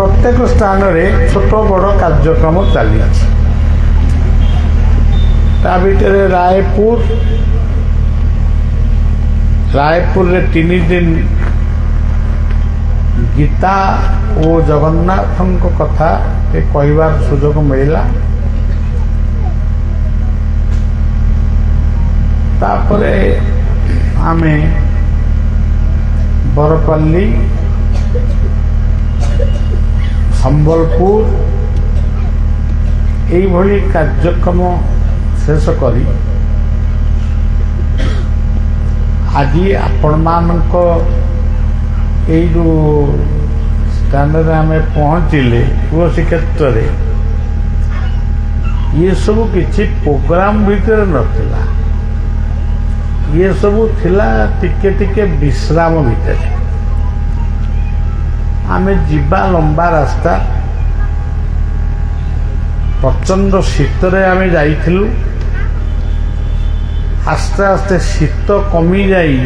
प्रत्येक स्थान में छोट बड़ कार्यक्रम चली भर रायपुर रे 3 दिन गीता और जगन्नाथ कथा कहबार सुजोग मिलला। तापरे आमे बरपल्ली संबलपुर यही कार्यक्रम शेष करी आज आपण मानक यही जो स्थान आम पहुँचले तुलसी क्षेत्र में ये सब किसी प्रोग्राम भीतर नथिला, ये सब थिला टिके टिके विश्राम भीतर। आमे जीवा लंबा रास्ता प्रचंड शीतरे आमे जाइथिलु। आस्ते आस्ते शीत कमी जाई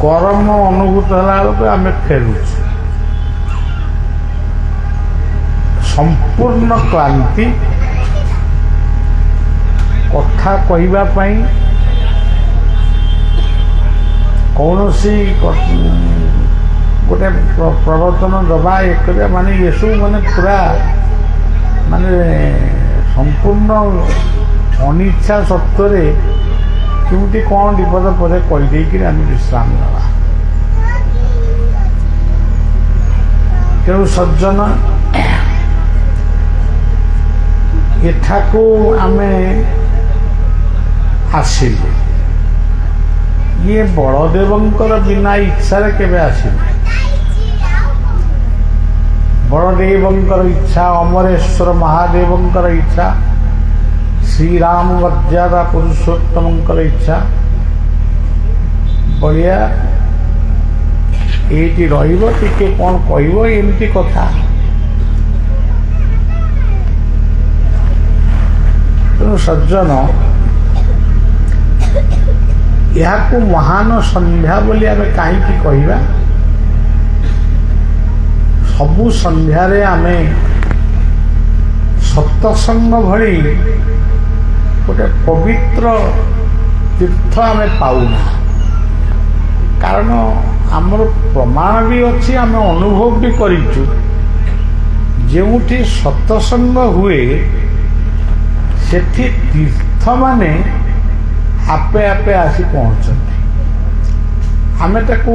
गरम अनुभूत होला बेलକୁ आमे फेरुछु। संपूर्ण क्लांति कथा कहवा कौन सी गोटे प्रवर्तन दबा एक माने ये सब माने पूरा माने संपूर्ण अनिच्छा सत्वरे केमती कौन विपद पदे कहीदे आम विश्राम नवा। तेणु सज्जन एठाकू आमे आसिलु ये बड़देवंकर बिना इच्छा केबे आसिलु। बड़देवंकर इच्छा, अमरेश्वर महादेवंकर इच्छा, श्रीराम मर्यादा पुरुषोत्तमंकर इच्छा बढ़िया ये रे कौन कह एमती कथा। तेणु सज्जन यहाँ महान संध्या बोली आम कहीं कहवा। सबु संध्यारे आमे सत्संग भली गोटे पवित्र तीर्थ आमे पाऊना। कारण आमर प्रमाण भी अच्छी, आम अनुभव भी करिचु। जेउठी सत्संग हुए सेठी तीर्थ माने आपे आपे आसी पहुँचती। आमे ताकू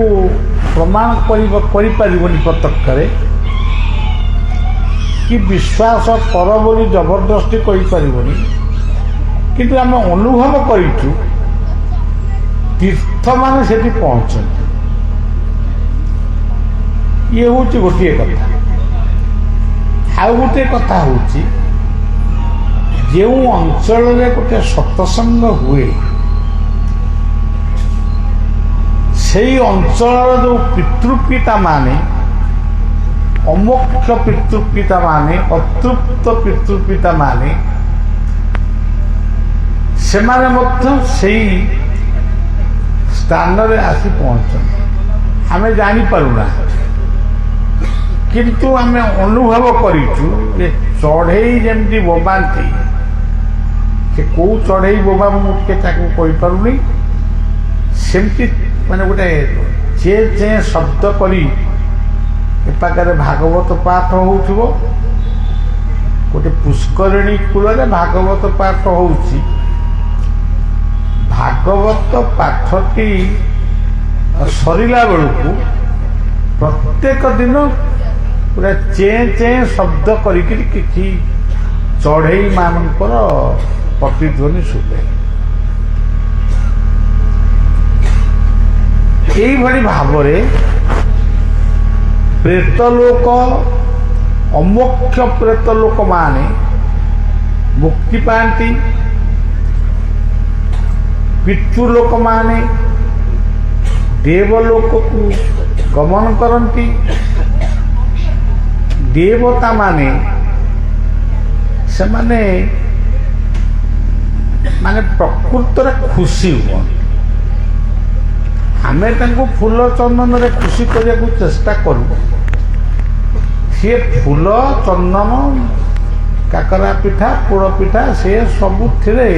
प्रमाण करिपारिबनी प्रत्यक्ष कि विश्वास कर बोली जबरदस्ती करिपारिबनी, किंतु आमे अनुभव करिचु तीर्थ माने सेठी पहुँचती। ये हूँ गोटे कथा। आउ गोटे कथा हूँ जो अंचल में गोटे सत्संग हुए से अंचल जो पितृपिता माने, अमोक्ष पितृपिता माने, अतृप्त पितृपिता माने से माने मध्य सेही स्थान रे आसी पहुँच आमे जानी पारुना, किंतु आमे अनुभव करिचु जे चढ़ई जेमती बोबांती से कौ चढ़ई बोबा मुझे कही पारुनी सेमती माने गोटे चे चे शब्द करी एपाखे भागवत पाठ हो गोटे पुष्करिणी कूल भागवत पाठ हो। भागवत पाठटी सरिला बेलू प्रत्येक दिन पूरा चे चे शब्द करी किसी चढ़ई मानकर प्रतिध्वनि शुभे। यही भाव प्रेतलोक अमोक्ष प्रेतलोक माने मुक्ति पाती, पितृलोक माने देवलोक को गमन करती, देवता माने से माने माने प्रकृत खुशी हुआ। आमे फूल चंदन रे खुशी करने को चेष्टा करूँ, ସିଏ ଫୁଲ ଚନ୍ଦନ କାକରା ପିଠା ପୋଡ଼ ପିଠା ସେ ସବୁଥିରେ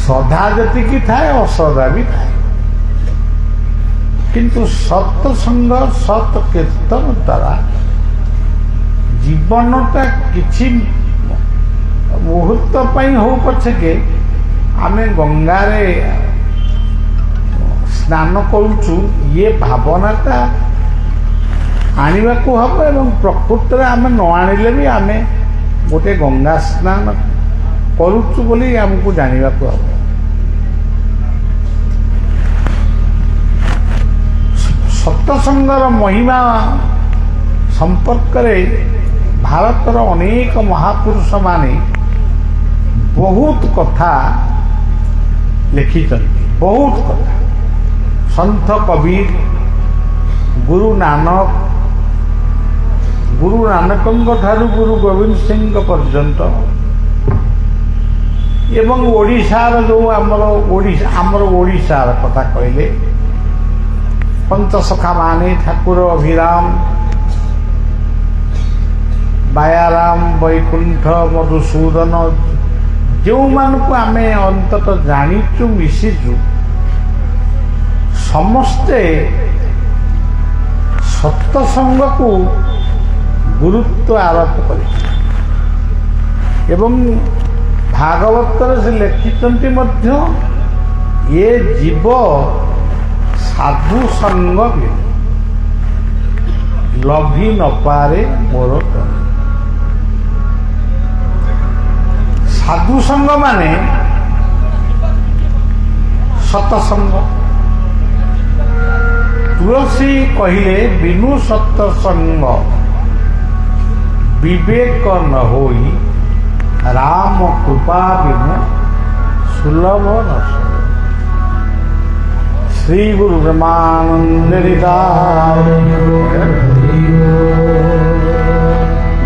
ଶ୍ରଦ୍ଧା ଯେତିକି ଥାଏ ଅଶ୍ରଦ୍ଧା ବି ଥାଏ, କିନ୍ତୁ ସତ୍ସଙ୍ଗ ସତ୍ କୀର୍ତ୍ତନ ଦ୍ୱାରା ଜୀବନଟା କିଛି ମୁହୂର୍ତ୍ତ ପାଇଁ ହଉ ପଛକେ ଆମେ ଗଙ୍ଗାରେ ସ୍ନାନ କରୁଛୁ, ଇଏ ଭାବନାଟା ଆଣିବାକୁ ହେବ ଏବଂ ପ୍ରକୃତରେ ଆମେ ନ ଆଣିଲେ ବି ଆମେ ଗୋଟେ ଗଙ୍ଗା ସ୍ନାନ କରୁଛୁ ବୋଲି ଆମକୁ ଜାଣିବାକୁ ହେବ। ସତ୍ସଙ୍ଗର ମହିମା ସମ୍ପର୍କରେ ଭାରତର ଅନେକ ମହାପୁରୁଷମାନେ ବହୁତ କଥା ଲେଖିଛନ୍ତି, ବହୁତ କଥା। ସନ୍ଥ କବୀର, ଗୁରୁ ନାନକଙ୍କ ଠାରୁ ଗୁରୁ ଗୋବିନ୍ଦ ସିଂଙ୍କ ପର୍ଯ୍ୟନ୍ତ ଏବଂ ଓଡ଼ିଶାର ଯେଉଁ ଆମର ଓଡ଼ିଶାର କଥା କହିଲେ ପଞ୍ଚସଖା ମାନେ ଠାକୁର ଅଭିରାମ, ବାୟାରାମ, ବୈକୁଣ୍ଠ, ମଧୁସୂଦନ, ଯେଉଁମାନଙ୍କୁ ଆମେ ଅନ୍ତତଃ ଜାଣିଛୁ ମିଶିଛୁ, ସମସ୍ତେ ସତ୍ସଙ୍ଗକୁ ଗୁରୁତ୍ୱ ଆରୋପ କରିଛି ଏବଂ ଭାଗବତରେ ସେ ଲେଖିଛନ୍ତି ମଧ୍ୟ, ଏ ଜୀବ ସାଧୁ ସଙ୍ଗ ଲଭି ନପାରେ ମୋର। ସାଧୁ ସଙ୍ଗ ମାନେ ସତସଙ୍ଗ। ତୁଳସୀ କହିଲେ ବିନୁ ସତସଙ୍ଗ ବିବେକ ନ ହୋଇ, ରାମ କୃପା ବିନୁ ସୁଲଭ ରସ। श्री गुरु ब्रह्मानंद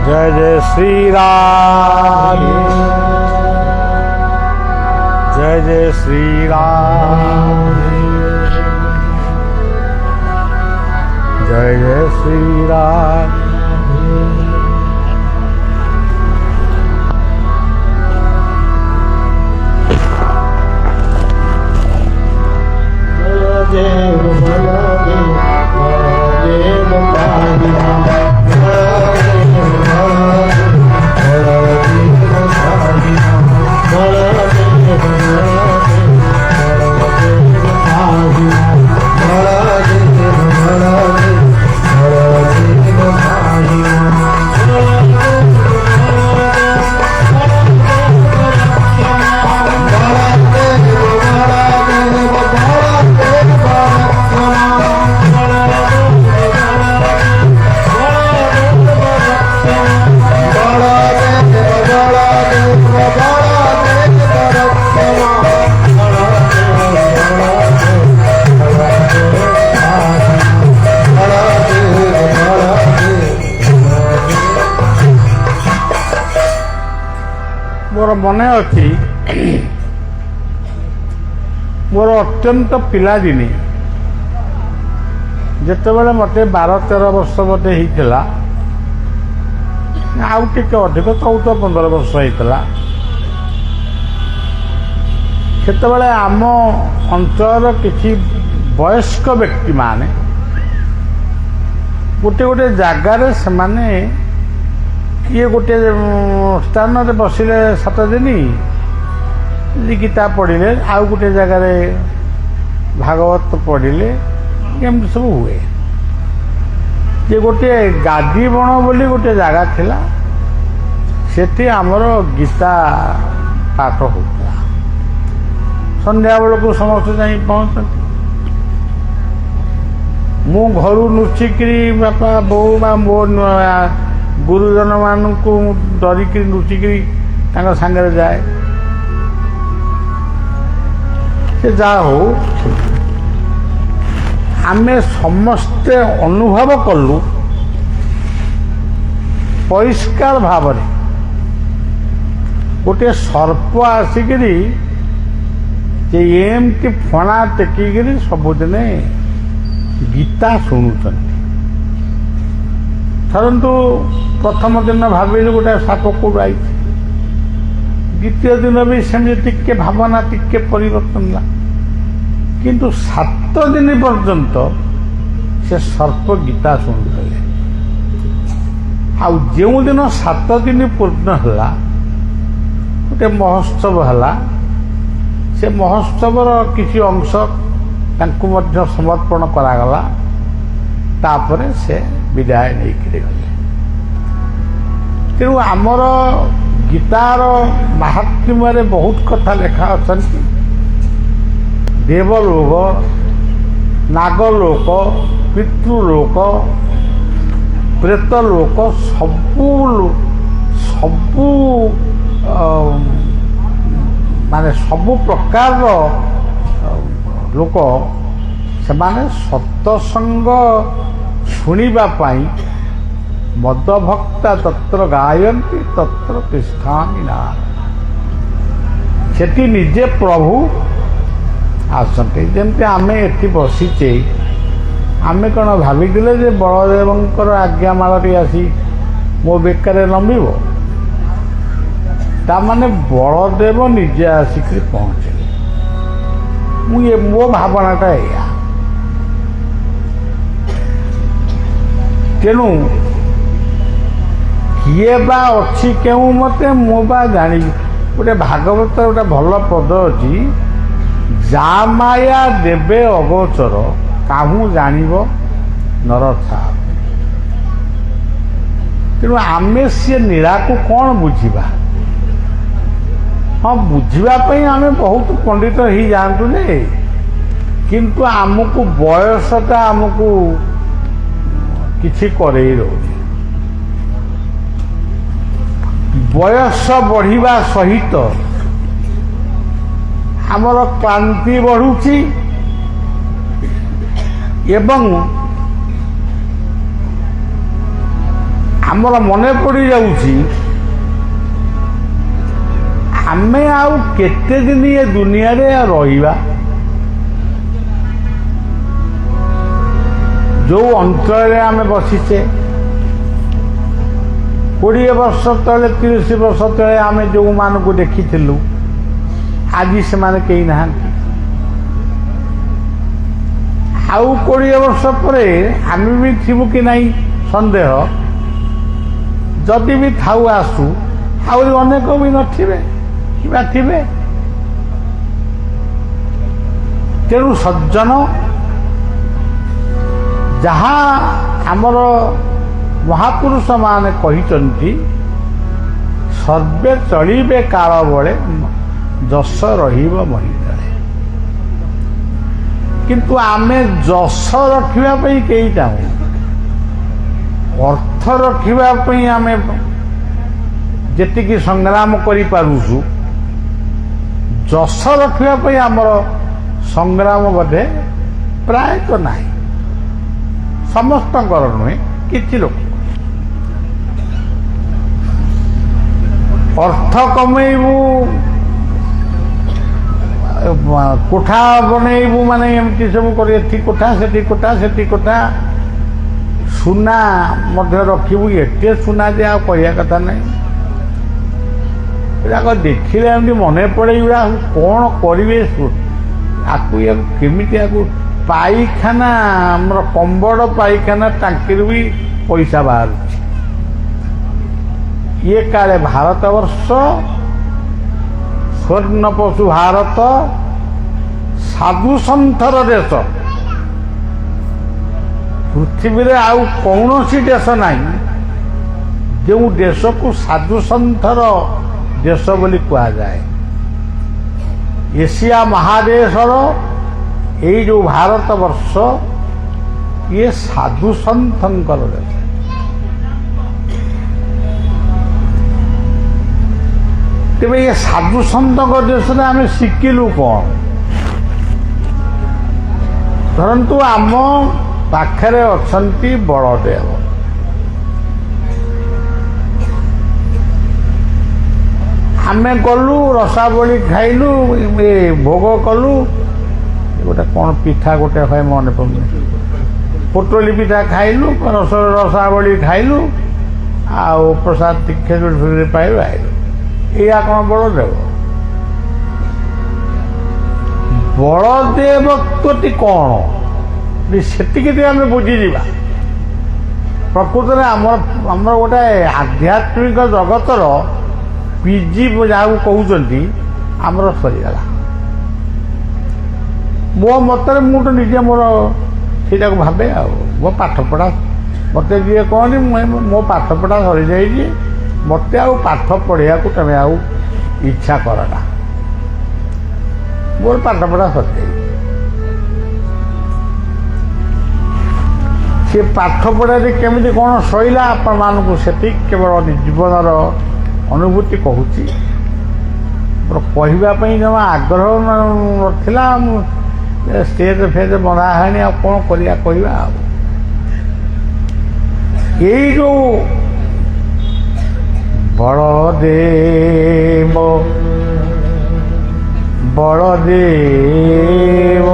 जय जय श्री राम, जय जय श्री राम, जय जय श्री राम। ମୋର ମନେ ଅଛି, ମୋର ଅତ୍ୟନ୍ତ ପିଲାଦିନେ ଯେତେବେଳେ ମୋତେ 12-13 ବର୍ଷ ବୋଧେ ହେଇଥିଲା, ଆଉ ଟିକେ ଅଧିକ 14-15 ବର୍ଷ ହେଇଥିଲା, ସେତେବେଳେ ଆମ ଅଞ୍ଚଳର କିଛି ବୟସ୍କ ବ୍ୟକ୍ତିମାନେ ଗୋଟେ ଗୋଟେ ଜାଗାରେ ସେମାନେ କିଏ ଗୋଟେ ସ୍ଥାନରେ ବସିଲେ 7 ଦିନ ଗୀତା ପଢ଼ିଲେ, ଆଉ ଗୋଟେ ଜାଗାରେ ଭାଗବତ ପଢ଼ିଲେ, ଏମିତି ସବୁ ହୁଏ। ଯେ ଗୋଟିଏ ଗାଦି ବଣ ବୋଲି ଗୋଟେ ଜାଗା ଥିଲା, ସେଠି ଆମର ଗୀତା ପାଠ ହେଉଥିଲା। ସନ୍ଧ୍ୟାବେଳକୁ ସମସ୍ତେ ଯାଇ ପହଞ୍ଚନ୍ତି। ମୁଁ ଘରୁ ଲୁଚିକିରି ବାପା ବୋଉ ବା ମୋ ଗୁରୁଜନ ମାନଙ୍କୁ ଡରିକିରି ଲୁଚିକିରି ତାଙ୍କ ସାଙ୍ଗରେ ଯାଏ। ସେ ଯାହା ହଉ, ଆମେ ସମସ୍ତେ ଅନୁଭବ କଲୁ ପରିଷ୍କାର ଭାବରେ ଗୋଟିଏ ସର୍ପ ଆସିକିରି ଯେ ଏମିତି ଫଣା ଟେକିକିରି ସବୁଦିନେ ଗୀତା ଶୁଣୁଛନ୍ତି। ଧରନ୍ତୁ ପ୍ରଥମ ଦିନ ଭାବିଲୁ ଗୋଟେ ସାପ କୋଉଠୁ ଆଇଛି, ଦ୍ୱିତୀୟ ଦିନ ବି ସେମିତି ଟିକେ ଭାବନା ଟିକେ ପରିବର୍ତ୍ତନ ହେଲା, କିନ୍ତୁ 7 ଦିନ ପର୍ଯ୍ୟନ୍ତ ସେ ସର୍ପ ଗୀତା ଶୁଣୁଥିଲେ। ଆଉ ଯେଉଁଦିନ 7 ଦିନ ପୂର୍ଣ୍ଣ ହେଲା, ଗୋଟେ ମହୋତ୍ସବ ହେଲା, ସେ ମହୋତ୍ସବର କିଛି ଅଂଶ ତାଙ୍କୁ ମଧ୍ୟ ସମର୍ପଣ କରାଗଲା। ତାପରେ ସେ ବିଦାୟ ନେଇକିରି ଗଲେ। ତେଣୁ ଆମର ଗୀତାର ମାହାତ୍ମ୍ୟରେ ବହୁତ କଥା ଲେଖା ଅଛନ୍ତି। ଦେବଲୋକ, ନାଗଲୋକ, ପିତୃଲୋକ, ପ୍ରେତଲୋକ, ସବୁ ମାନେ ସବୁ ପ୍ରକାରର ଲୋକ ସେମାନେ ସତସଙ୍ଗ ଶୁଣିବା ପାଇଁ ମଦଭକ୍ତା ତତ୍ର ଗାୟନ୍ତି ତତ୍ର ତିଷ୍ଠାମି ନାରଦ। ସେଠି ନିଜେ ପ୍ରଭୁ ଆସନ୍ତି। ଯେମିତି ଆମେ ଏଠି ବସିଛେ, ଆମେ କ'ଣ ଭାବିଥିଲେ ଯେ ବଳଦେବଙ୍କର ଆଜ୍ଞାମାଳଟି ଆସି ମୋ ବେକରେ ଲମ୍ବିବ? ତାମାନେ ବଳଦେବ ନିଜେ ଆସିକି ପହଞ୍ଚିଲେ। ମୋ ଭାବନାଟା ଏଇଆ। ତେଣୁ କିଏ ବା ଅଛି କେଉଁ ମତେ ମୁଁ ବା ଜାଣିବି। ଗୋଟେ ଭାଗବତ ଗୋଟେ ଭଲ ପଦ ଅଛି, ଯା ମାୟା ଦେବେ ଅଗୋଚର କାହୁଁ ଜାଣିବ ନରଥା। ତେଣୁ ଆମେ ସେ ନୀଳାକୁ କ'ଣ ବୁଝିବା? ହଁ, ବୁଝିବା ପାଇଁ ଆମେ ବହୁତ ପଣ୍ଡିତ ହେଇଯାଆନ୍ତୁ ଯେ, କିନ୍ତୁ ଆମକୁ ବୟସଟା ଆମକୁ କିଛି କରେଇ ରହୁଛି। ବୟସ ବଢ଼ିବା ସହିତ ଆମର କ୍ଳାନ୍ତି ବଢ଼ୁଛି ଏବଂ ଆମର ମନେ ପଡ଼ିଯାଉଛି ଆମେ ଆଉ କେତେ ଦିନ ଏ ଦୁନିଆରେ ରହିବା। ଯେଉଁ ଅଞ୍ଚଳରେ ଆମେ ବସିଛେ, 20 ବର୍ଷ ତଳେ 30 ବର୍ଷ ତଳେ ଆମେ ଯେଉଁମାନଙ୍କୁ ଦେଖିଥିଲୁ, ଆଜି ସେମାନେ କେହି ନାହାନ୍ତି। ଆଉ 20 ବର୍ଷ ପରେ ଆମେ ବି ଥିବୁ କି ନାହିଁ ସନ୍ଦେହ। ଯଦି ବି ଥାଉ ଆସୁ, ଆହୁରି ଅନେକ ବି ନଥିବେ କିମ୍ବା ଥିବେ। ତେଣୁ ସଜ୍ଜନ, ଯାହା ଆମର ମହାପୁରୁଷମାନେ କହିଛନ୍ତି, ସର୍ବେ ଚଳିବେ କାଳ ବଳେ ଯଶ ରହିବ ମହିତଳେ। କିନ୍ତୁ ଆମେ ଯଶ ରଖିବା ପାଇଁ କେହି ଚାହୁଁ, ଅର୍ଥ ରଖିବା ପାଇଁ ଆମେ ଯେତିକି ସଂଗ୍ରାମ କରିପାରୁଛୁ, ଯଶ ରଖିବା ପାଇଁ ଆମର ସଂଗ୍ରାମ ବୋଧେ ପ୍ରାୟତଃ ନାହିଁ। ସମସ୍ତଙ୍କର ନୁହେଁ, କିଛି ଲୋକ। ଅର୍ଥ କମେଇବୁ, କୋଠା ବନେଇବୁ, ମାନେ ଏମିତି ସବୁ କରି ଏଠି କୋଠା ସେଠି କୋଠା ସେଠି କୋଠା, ସୁନା ମଧ୍ୟ ରଖିବୁ। ଏତେ ସୁନା ଯେ ଆଉ କହିବା କଥା ନାହିଁ। ଏଗୁଡ଼ାକ ଦେଖିଲେ ଏମିତି ମନେ ପଡ଼େ, ଏଗୁଡ଼ା କ'ଣ କରିବେ, ଆକୁ କେମିତି ଆକୁ ପାଇଖାନା, ଆମର କମ୍ବଡ଼ ପାଇଖାନା ଟାଙ୍କିରୁ ବି ପଇସା ବାହାରୁଛି। ଇଏ କାଳେ ଭାରତବର୍ଷ, ସ୍ୱର୍ଣ୍ଣ ପଶୁ ଭାରତ, ସାଧୁସନ୍ଥର ଦେଶ। ପୃଥିବୀରେ ଆଉ କୌଣସି ଦେଶ ନାହିଁ ଯେଉଁ ଦେଶକୁ ସାଧୁସନ୍ଥର ଦେଶ ବୋଲି କୁହାଯାଏ। ଏସିଆ ମହାଦେଶର ଏଇ ଯେଉଁ ଭାରତବର୍ଷ, ଇଏ ସାଧୁସନ୍ଥଙ୍କର ଦେଶ। ତେବେ ଏ ସାଧୁସନ୍ଥଙ୍କ ଦେଶରେ ଆମେ ଶିଖିଲୁ କ'ଣ? ଧରନ୍ତୁ ଆମ ପାଖରେ ଅଛନ୍ତି ବଳଦେବ, ଆମେ ଗଲୁ ରସାବଳି ଖାଇଲୁ, ଭୋଗ କଲୁ। ଗୋଟେ କ'ଣ ପିଠା ଗୋଟେ ହୁଏ, ମନେ ପଡ଼ୁନି, ପୋଟଳି ପିଠା ଖାଇଲୁ, ରସାବଳି ଖାଇଲୁ, ଆଉ ପ୍ରସାଦ ଖେଚୁଡ଼ି ପାଇଲୁ ଆଇଲୁ। ଏଇଆ କ'ଣ ବଳଦେବ? ବଳଦେବତ୍ୱଟି କ'ଣ ସେତିକି ଟିକେ ଆମେ ବୁଝିଯିବା। ପ୍ରକୃତରେ ଆମର ଗୋଟେ ଆଧ୍ୟାତ୍ମିକ ଜଗତର ପିଜି ଯାହାକୁ କହୁଛନ୍ତି ଆମର ସରିଗଲା। ମୋ ମତରେ ମୁଁ ତ ନିଜେ ମୋର ସେଇଟାକୁ ଭାବେ ଆଉ ମୋ ପାଠପଢ଼ା ମୋତେ ଯିଏ କହନି ମୋ ପାଠପଢ଼ା ସରିଯାଇଛି, ମୋତେ ଆଉ ପାଠ ପଢ଼ିବାକୁ ତମେ ଆଉ ଇଚ୍ଛା କରନା, ମୋର ପାଠପଢ଼ା ସରିଯାଇଛି। ସେ ପାଠପଢ଼ାରେ କେମିତି କ'ଣ ସରିଲା ଆପଣମାନଙ୍କୁ ସେତିକି କେବଳ ଜୀବନର ଅନୁଭୂତି କହୁଛି। ମୋର କହିବା ପାଇଁ ଜମା ଆଗ୍ରହ ନଥିଲା। ମୁଁ ଷ୍ଟେଜ୍ ଫେଜ୍ ବନ୍ଧା ହେନି, ଆଉ କ'ଣ କରିବା କହିବା। ଆଉ ଏଇ ଯେଉଁ ବଳଦେବ ବଳଦେବ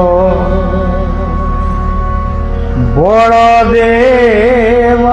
ବଳଦେବ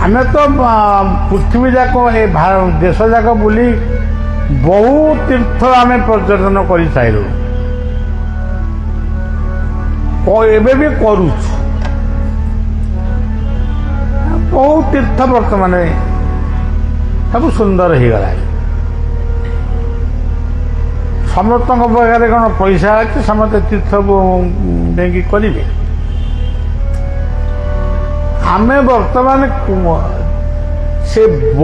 ଆମେ ତ ପୃଥିବୀ ଯାକ ଏ ଦେଶ ଯାକ ବୁଲି ବହୁ ତୀର୍ଥ ଆମେ ପର୍ଯ୍ୟଟନ କରିସାରିଲୁ, ଏବେ ବି କରୁଛୁ। ବହୁ ତୀର୍ଥ ବର୍ତ୍ତମାନ ସବୁ ସୁନ୍ଦର ହେଇଗଲାଣି। ସମସ୍ତଙ୍କ ପାଖରେ କ'ଣ ପଇସା ଅଛି ସମସ୍ତେ ତୀର୍ଥ ଯାଇକି କରିବେ? ଆମେ ବର୍ତ୍ତମାନ ସେ ବ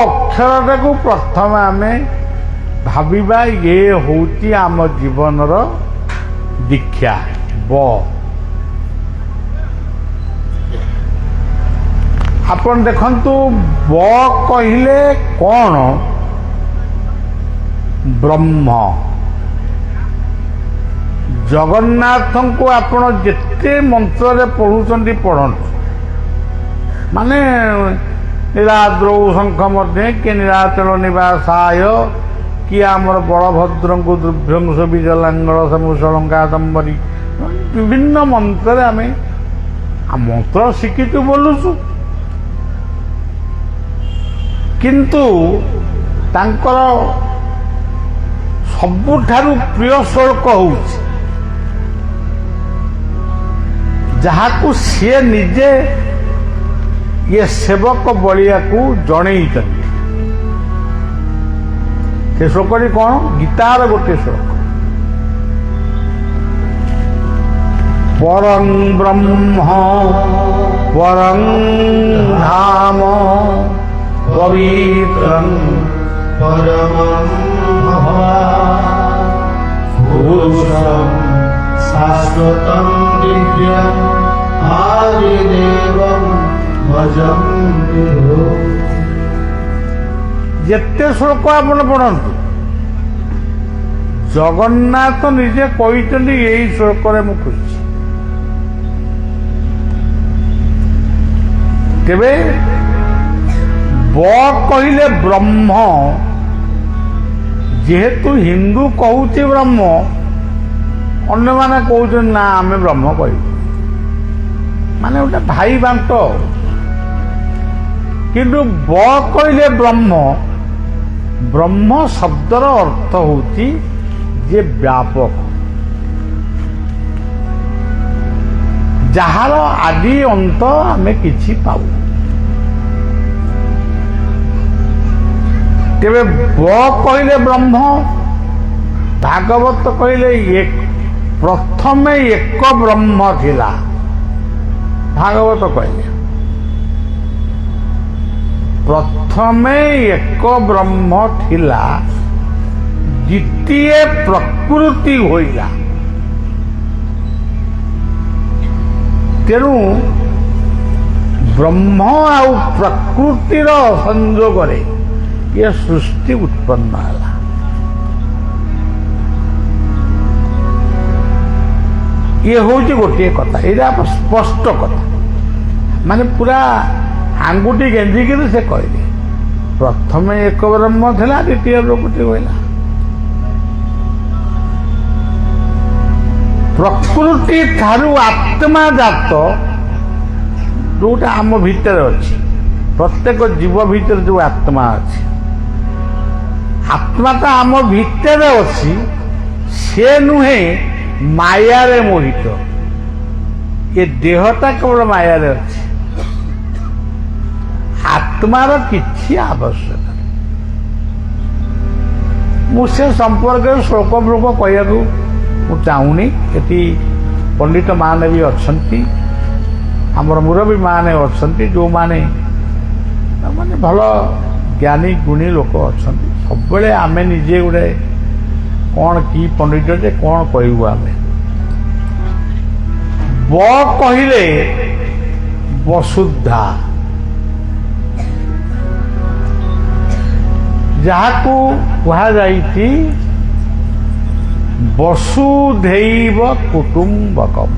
ଅକ୍ଷରଟାକୁ ପ୍ରଥମେ ଆମେ ଭାବିବା, ଇଏ ହେଉଛି ଆମ ଜୀବନର ଦୀକ୍ଷା। ବ ଆପଣ ଦେଖନ୍ତୁ, ବ କହିଲେ କ'ଣ? ବ୍ରହ୍ମ। ଜଗନ୍ନାଥଙ୍କୁ ଆପଣ ଯେତେ ମନ୍ତ୍ରରେ ପଢ଼ୁଛନ୍ତି ପଢ଼ନ୍ତୁ, ମାନେ ନୀଳାଦ୍ରୌ ଶଙ୍ଖ ମଧ୍ୟ, କିଏ ନୀଳାଚଳ ନିବାସାୟ, କିଏ ଆମର ବଳଭଦ୍ରଙ୍କୁ ଦୁର୍ଭ୍ୟଂଶ ବିଜଲାଙ୍ଗଳ ସମୁଷଳଙ୍କାଦମ୍ବରୀ, ବିଭିନ୍ନ ମନ୍ତ୍ରରେ ଆମେ ମନ୍ତ୍ର ଶିଖିଛୁ ବୋଲୁଛୁ। କିନ୍ତୁ ତାଙ୍କର ସବୁଠାରୁ ପ୍ରିୟ ଶ୍ଲୋକ ହେଉଛି ଯାହାକୁ ସିଏ ନିଜେ ଇଏ ସେବକ ବଳିଆକୁ ଜଣେଇଛନ୍ତି। ସେ ଶ୍ଲୋକଟି କ'ଣ? ଗୀତାର ଗୋଟିଏ ଶ୍ଲୋକ। ପରଂ ବ୍ରହ୍ମ ପରଂ ଧାମ ପବିତ୍ରଂ ପରମଂ ପୁରୁଷଂ ଶାଶ୍ୱତଂ ଦିବ୍ୟଂ ଆଦିଦେବଂ ଭଜଂ। ଯେତେ ଶ୍ଲୋକ ଆପଣ ପଢ଼ନ୍ତୁ, ଜଗନ୍ନାଥ ନିଜେ କହିଛନ୍ତି ଏଇ ଶ୍ଲୋକରେ ମୁଁ ଖୁସି। ତେବେ ବ କହିଲେ ବ୍ରହ୍ମ, ଯେହେତୁ ହିନ୍ଦୁ କହୁଛି ବ୍ରହ୍ମ, ଅନ୍ୟମାନେ କହୁଛନ୍ତି ନା ଆମେ ବ୍ରହ୍ମ କହିବୁ। ମାନେ ଗୋଟେ ଭାଇ ବାଣ୍ଟ। କିନ୍ତୁ ବ କହିଲେ ବ୍ରହ୍ମ, ବ୍ରହ୍ମ ଶବ୍ଦର ଅର୍ଥ ହେଉଛି ଯେ ବ୍ୟାପକ, ଯାହାର ଆଦି ଅନ୍ତ ଆମେ କିଛି ପାଉ। ତେବେ ବ କହିଲେ ବ୍ରହ୍ମ, ଭାଗବତ କହିଲେ ପ୍ରଥମେ ଏକ ବ୍ରହ୍ମ ଥିଲା। ଭାଗବତ କହିଲେ ପ୍ରଥମେ ଏକ ବ୍ରହ୍ମ ଥିଲା, ଦ୍ୱିତୀୟ ପ୍ରକୃତି ହୋଇଲା। ତେଣୁ ବ୍ରହ୍ମ ଆଉ ପ୍ରକୃତିର ସଂଯୋଗରେ ଏ ସୃଷ୍ଟି ଉତ୍ପନ୍ନ ହେଲା। ଇଏ ହେଉଛି ଗୋଟିଏ କଥା, ଏଇଟା ସ୍ପଷ୍ଟ କଥା, ମାନେ ପୁରା ଆଙ୍ଗୁଠି ଗେଞ୍ଜିକିରି ସେ କହିଲେ ପ୍ରଥମେ ଏକ ବ୍ରହ୍ମ ଥିଲା, ଦ୍ୱିତୀୟ ପ୍ରକୃତି ହୋଇଲା। ପ୍ରକୃତି ଠାରୁ ଆତ୍ମା ଜାତ, ଯୋଉଟା ଆମ ଭିତରେ ଅଛି, ପ୍ରତ୍ୟେକ ଜୀବ ଭିତରେ ଯୋଉ ଆତ୍ମା ଅଛି, ଆତ୍ମାଟା ଆମ ଭିତରେ ଅଛି, ସେ ନୁହେଁ ମାୟାରେ ମୋହିତ। ଏ ଦେହଟା କେବଳ ମାୟାରେ ଅଛି, ଆତ୍ମାର କିଛି ଆବଶ୍ୟକ। ମୁଁ ସେ ସମ୍ପର୍କରେ ଶ୍ଳୋକ ଫ୍ଲୋକ କହିବାକୁ ମୁଁ ଚାହୁଁନି। ଏଠି ପଣ୍ଡିତ ମାନେ ବି ଅଛନ୍ତି, ଆମର ମୁରବୀ ମାନେ ଅଛନ୍ତି, ଯେଉଁମାନେ ମାନେ ଭଲ ଜ୍ଞାନୀ ଗୁଣୀ ଲୋକ ଅଛନ୍ତି। ସବୁବେଳେ ଆମେ ନିଜେ ଗୋଟେ କ'ଣ କି ପଣ୍ଡିତ ଯେ କ'ଣ କହିବୁ ଆମେ। ବ କହିଲେ ବସୁଦ୍ଧା, ଯାହାକୁ କୁହାଯାଇଛି ବସୁଧୈବ କୁଟୁମ୍ବକମ୍।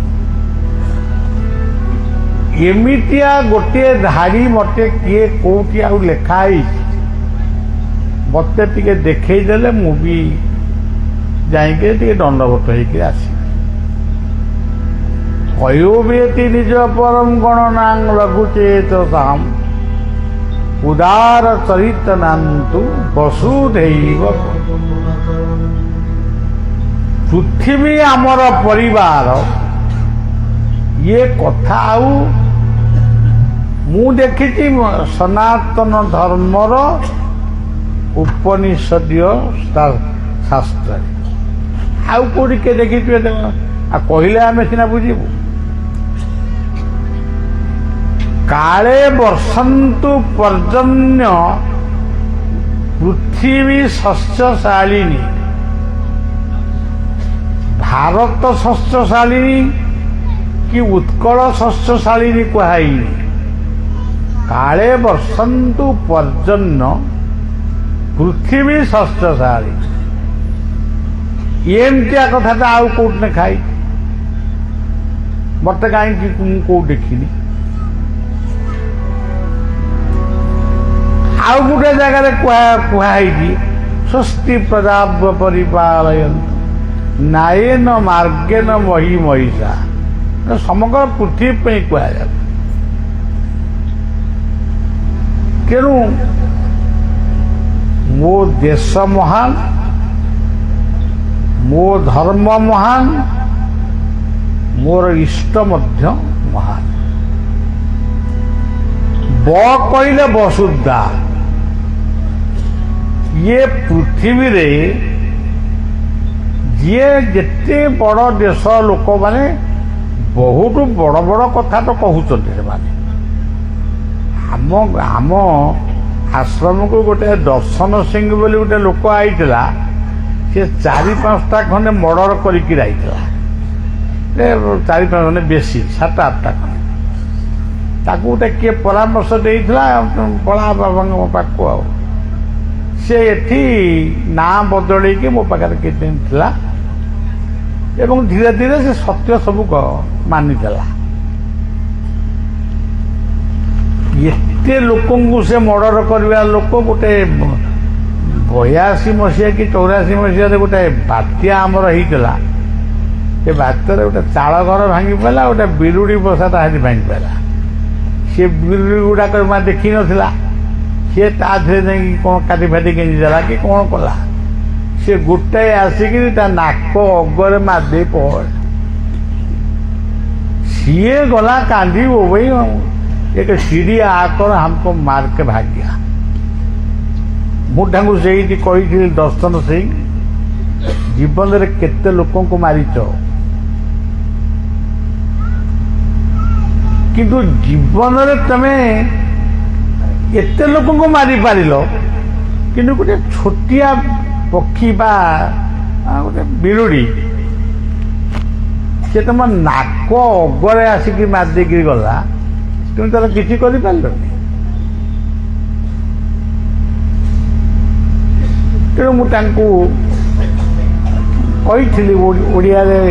ଏମିତିଆ ଗୋଟିଏ ଧାଡ଼ି ମତେ କିଏ କୋଉଠି ଆଉ ଲେଖା ହେଇଛି, ମତେ ଟିକେ ଦେଖେଇଦେଲେ ମୁଁ ବି ଯାଇକି ଟିକେ ଦଣ୍ଡବତ ହେଇକି ଆସିବି। ହୟୋବେତି ନିଜ ପରମ ଗଣନାଂ ଲଘୁଚେତସାମ୍ ଉଦାର ଚରିତ ନାନ୍ତୁ ବସୁଧୈବ। ପୃଥିବୀ ଆମର ପରିବାର, ଇଏ କଥା ଆଉ ମୁଁ ଦେଖିଛି ସନାତନ ଧର୍ମର ଉପନିଷଦୀୟ ଶାସ୍ତ୍ରରେ। ଆଉ କୋଉଠି କିଏ ଦେଖିଥିବେ? ଆଉ କହିଲେ ଆମେ ସିନା ବୁଝିବୁ। କାଳେ ବର୍ଷନ୍ତୁ ପର୍ଜନ୍ୟ ପୃଥିବୀ ଶସ୍ୟଶାଳିନୀ। ଭାରତ ଶସ୍ୟଶାଳିନୀ କି ଉତ୍କଳ ଶସ୍ୟଶାଳିନୀ କୁହାଇନି, କାଳେ ବର୍ଷନ୍ତୁ ପର୍ଜନ୍ୟ ପୃଥିବୀ ଶସ୍ୟଶାଳୀ। ଏମିତିଆ କଥାଟା ଆଉ କୋଉଠି ଲେଖା ହେଇଛି? ମତେ କାହିଁକି ମୁଁ କୋଉଠି ଦେଖିନି। ଆଉ ଗୋଟେ ଜାଗାରେ କୁହାହେଇଛି ସ୍ୱସ୍ତି ପ୍ରଜାଭ୍ୟ ପରିପାଳୟନ୍ତୁ ନାୟେନ ମାର୍ଗେନ ମହି ମହିଷା। ସମଗ୍ର ପୃଥିବୀ ପାଇଁ କୁହାଯାଏ। ତେଣୁ ମୋ ଦେଶ ମହାନ, ମୋ ଧର୍ମ ମହାନ, ମୋର ଇଷ୍ଟ ମଧ୍ୟ ମହାନ। ବ କହିଲେ ବସୁଦ୍ଧା। ଇଏ ପୃଥିବୀରେ ଯିଏ ଯେତେ ବଡ଼ ଦେଶ ଲୋକମାନେ ବହୁତ ବଡ଼ ବଡ଼ କଥା ତ କହୁଛନ୍ତି ସେମାନେ। ଆମ ଆଶ୍ରମକୁ ଗୋଟେ ଦର୍ଶନ ସିଂ ବୋଲି ଗୋଟେ ଲୋକ ଆଇଥିଲା, ସେ 4-5ଟା ଖଣ୍ଡେ ମର୍ଡର କରିକି ଯାଇଥିଲା। 4-5 ଖଣ୍ଡେ ବେଶୀ 7-8ଟା ଖଣ୍ଡେ। ତାକୁ ଗୋଟେ କିଏ ପରାମର୍ଶ ଦେଇଥିଲା ବଳା ବାବାଙ୍କ ପାଖକୁ। ଆଉ ସେ ଏଠି ନାଁ ବଦଳେଇକି ମୋ ପାଖରେ କିଛି ଦିନ ଥିଲା ଏବଂ ଧୀରେ ଧୀରେ ସେ ସତ୍ୟ ସବୁ ମାନିଦେଲା। ଏତେ ଲୋକଙ୍କୁ ସେ ମର୍ଡର କରିବା ଲୋକ, ଗୋଟେ 82 ମସିହା କି 84 ମସିହାରେ ଗୋଟେ ବାତ୍ୟା ଆମର ହେଇଥିଲା, ସେ ବାତ୍ୟାରେ ଗୋଟେ ଚାଳ ଘର ଭାଙ୍ଗି ପାରିଲା, ଗୋଟେ ବିରୁଡ଼ି ବସାଟା ସେଠି ଭାଙ୍ଗି ପାରିଲା। ସେ ବିରୁଡ଼ି ଗୁଡ଼ାକ ଦେଖିନଥିଲା, ସିଏ ତା ଦେହରେ ଯାଇକି କ'ଣ କାଟି ଫାଟି ଗେଞ୍ଜି ଦେଲା କି କ'ଣ କଲା। ସେ ଗୋଟାଏ ଆସିକିରି ତା ନାକ ଅଗରେ ମାରିଦେଇ ପଳେଇଲା। ସିଏ ଗଲା କାନ୍ଦି ବୋବେଇ, ଏକ ସିଡ଼ି ଆକର ଆମକୁ ମାର୍କେ ଭାଗ୍ୟା। ମୁଁ ତାଙ୍କୁ ସେଇଠି କହିଥିଲି, ଦର୍ଶନ ସିଂ, ଜୀବନରେ କେତେ ଲୋକଙ୍କୁ ମାରିଛ, କିନ୍ତୁ ଜୀବନରେ ତମେ ଏତେ ଲୋକଙ୍କୁ ମାରିପାରିଲ, କିନ୍ତୁ ଗୋଟେ ଛୋଟିଆ ପକ୍ଷୀ ବା ଗୋଟେ ବିରୁଡ଼ି ସେ ତମ ନାକ ଅଗରେ ଆସିକି ମାରିଦେଇକିରି ଗଲା, তুমি ତାର କିଛି କରିପାରିଲନି। ତେଣୁ ମୁଁ ତାଙ୍କୁ କହିଥିଲି ଓଡ଼ିଆରେ,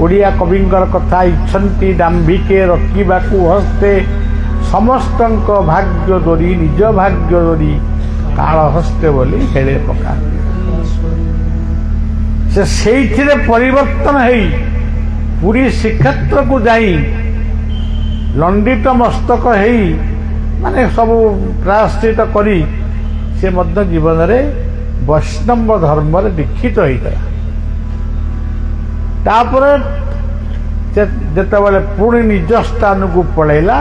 ଓଡ଼ିଆ କବିଙ୍କର କଥା, ଇଚ୍ଛନ୍ତି ଦାମ୍ଭିକେ ରଖିବାକୁ ହସ୍ତେ, ସମସ୍ତଙ୍କ ଭାଗ୍ୟ ଦୋରି ନିଜ ଭାଗ୍ୟ ଦୋରି କାଳ ହସ୍ତେ ବୋଲି ହେଳେ ପକା। ସେ ସେଇଥିରେ ପରିବର୍ତ୍ତନ ହେଇ ପୁରୀ ଶ୍ରୀକ୍ଷେତ୍ରକୁ ଯାଇ ଲଣ୍ଡିତ ମସ୍ତକ ହେଇ ମାନେ ସବୁ ପ୍ରାୟଶ୍ଚିତ କରି ସେ ମଧ୍ୟ ଜୀବନରେ ବୈଷ୍ଣବ ଧର୍ମରେ ଦୀକ୍ଷିତ ହୋଇଥିଲା। ତାପରେ ଯେତେବେଳେ ପୁଣି ନିଜ ସ୍ଥାନକୁ ପଳେଇଲା,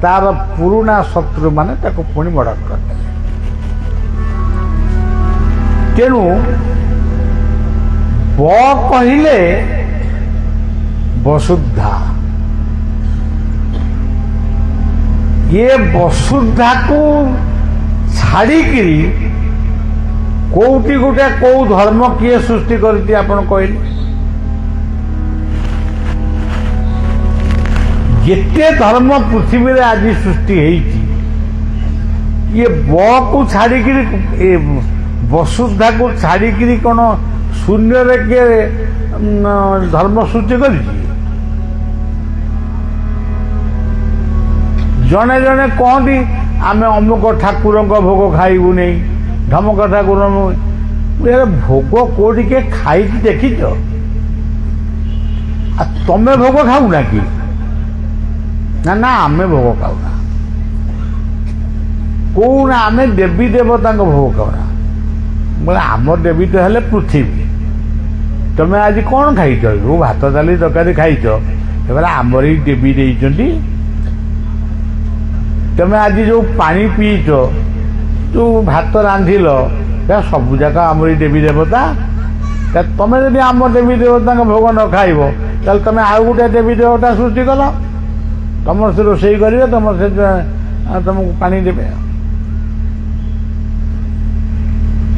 ତାର ପୁରୁଣା ଶତ୍ରୁମାନେ ତାକୁ ପୁଣି ମର୍ଡର କରିଦେଲେ। ତେଣୁ ବ କହିଲେ ବସୁଦ୍ଧା, ये वसुधा को छाड़िकी कौटी गोटे कौ धर्म किए सृष्टि करती आपण कहले। जिते धर्म पृथ्वी रे आज सृष्टि होती, ये ब को छाड़िकी वसुधा को छाड़िकी कौन शून्य रे किए धर्म सृष्टि करी। जड़े जड़े कहती आम अमुक ठाकुर भोग खाइबू नहीं, धमक ठाकुर भोग कौटी के खाई देखीच, तमें भोग खाऊना कि ना ना आम भोग खाऊना, कौना आम देवी देवता भोग खाऊना। बोले आम देवी तो हेले पृथ्वी, तुम्हें आज कौन खाइच, जो भात डाली तरकारी खाइच, आमर ही देवी देती। तुम आज जो पानी पीच, जो भात रांधिल, सबू जाक आमरी देवी देवता। तुम जब आम देवी देवता भोग न खाइब, तुम आउ गोटे देवी देवता सृष्टि कल, तुम से रोषे करेंगे, तुम से तुमको पानी देवे।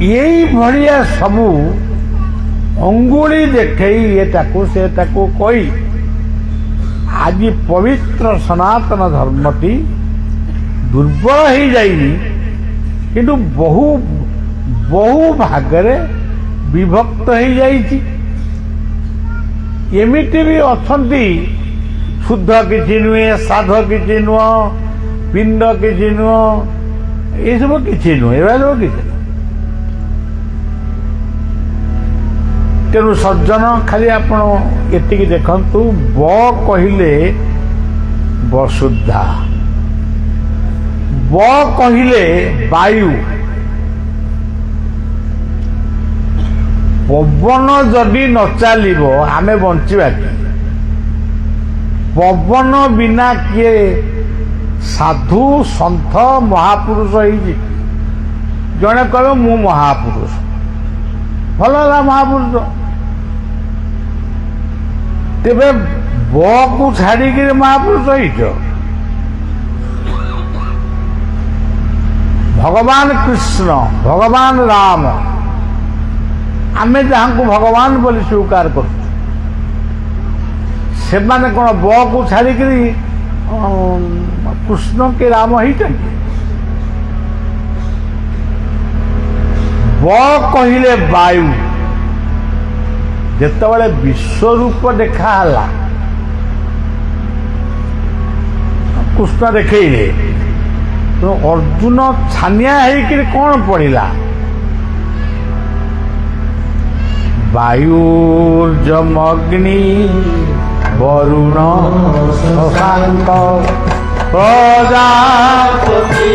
यही भाया सबू अंगुली देखे ये से कही आज पवित्र सनातन धर्मटी दुर्बल हो जाइनी, किंतु बहु बहु भागरे विभक्त हो जाइछि। एमिति भी अछंती शुद्ध किछि नुहे, साध किछि नुह, पिंड किछि नुह, ये सब किछि नुह, ए सब किछि। तेणु सज्जन खाली आपण एतिकी देखंतु, ब कहिले वसुधा, ब कहिले वायु, पवन जदि न चलिब आमे बंचिबा कि? पवन बिना किए साधु सन्थ महापुरुष होइछि। जणे कहबे मु महापुरुष, भल है महापुरुष, तेबे ब को छाड़िकी महापुरुष होइछ। भगवान कृष्ण, भगवान राम, आमे जहाँ भगवान बोली स्वीकार कर, से माने कौन ब को छाड़िकी कृष्ण के राम ही ब कहिले वायु, जेतेबेले विश्वरूप देखाला कृष्ण देखले, तो अर्जुन छानिया होकर कौन पड़ा, বায়ুর্যমগ্নি বরুণ শশাঙ্ক প্রজাপতি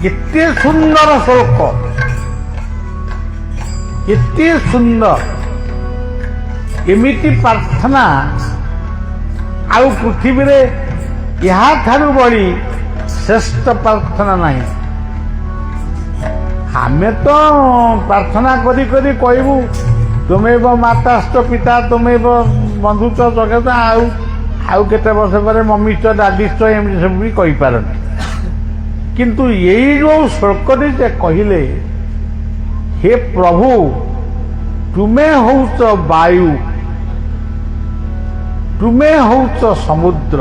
এতে সুন্দর শ্লোক, এতে সুন্দর, এমিতি প্রার্থনা ଆଉ ପୃଥିବୀରେ ଏହାଠାରୁ ବଳି ଶ୍ରେଷ୍ଠ ପ୍ରାର୍ଥନା ନାହିଁ। ଆମେ ତ ପ୍ରାର୍ଥନା କରି କରି କହିବୁ ତୁମେବ ମାତାସ୍ତ ପିତା ତୁମେବ ବନ୍ଧୁତ୍ୱ ଜଗତ, ଆଉ କେତେ ବର୍ଷ ପରେ ମମିଷ୍ଠ ଦାଦିଷ୍ଠ ଏମିତି ସବୁ ବି କହିପାରନ୍ତି। କିନ୍ତୁ ଏଇ ଯୋଉ ଶ୍ଳୋକଟି ସେ କହିଲେ, ହେ ପ୍ରଭୁ ତୁମେ ହଉଛ ବାୟୁ, ତୁମେ ହଉଛ ସମୁଦ୍ର,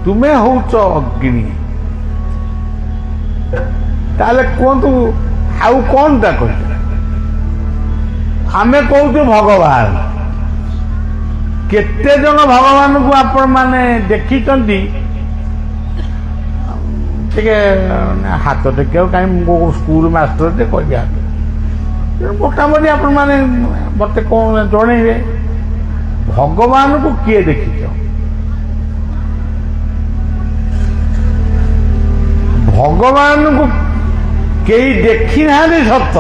ତୁମେ ହଉଛ ଅଗ୍ନି, ତାହେଲେ କୁହନ୍ତୁ ଆଉ କଣଟା କହିଲେ? ଆମେ କହୁଛୁ ଭଗବାନ। କେତେ ଜଣ ଭଗବାନଙ୍କୁ ଆପଣ ମାନେ ଦେଖିଛନ୍ତି? ଟିକେ ହାତ ଟେକିବାକୁ କାହିଁ ମୁଁ ସ୍କୁଲ ମାଷ୍ଟରଟେ କହିବି ହାତ, ମୋଟାମୋଟି ଆପଣ ମାନେ ମତେ କଣ ଜଣେଇବେ ଭଗବାନଙ୍କୁ କିଏ ଦେଖିଛ? ଭଗବାନଙ୍କୁ କେହି ଦେଖି ନାହାନ୍ତି ସତ,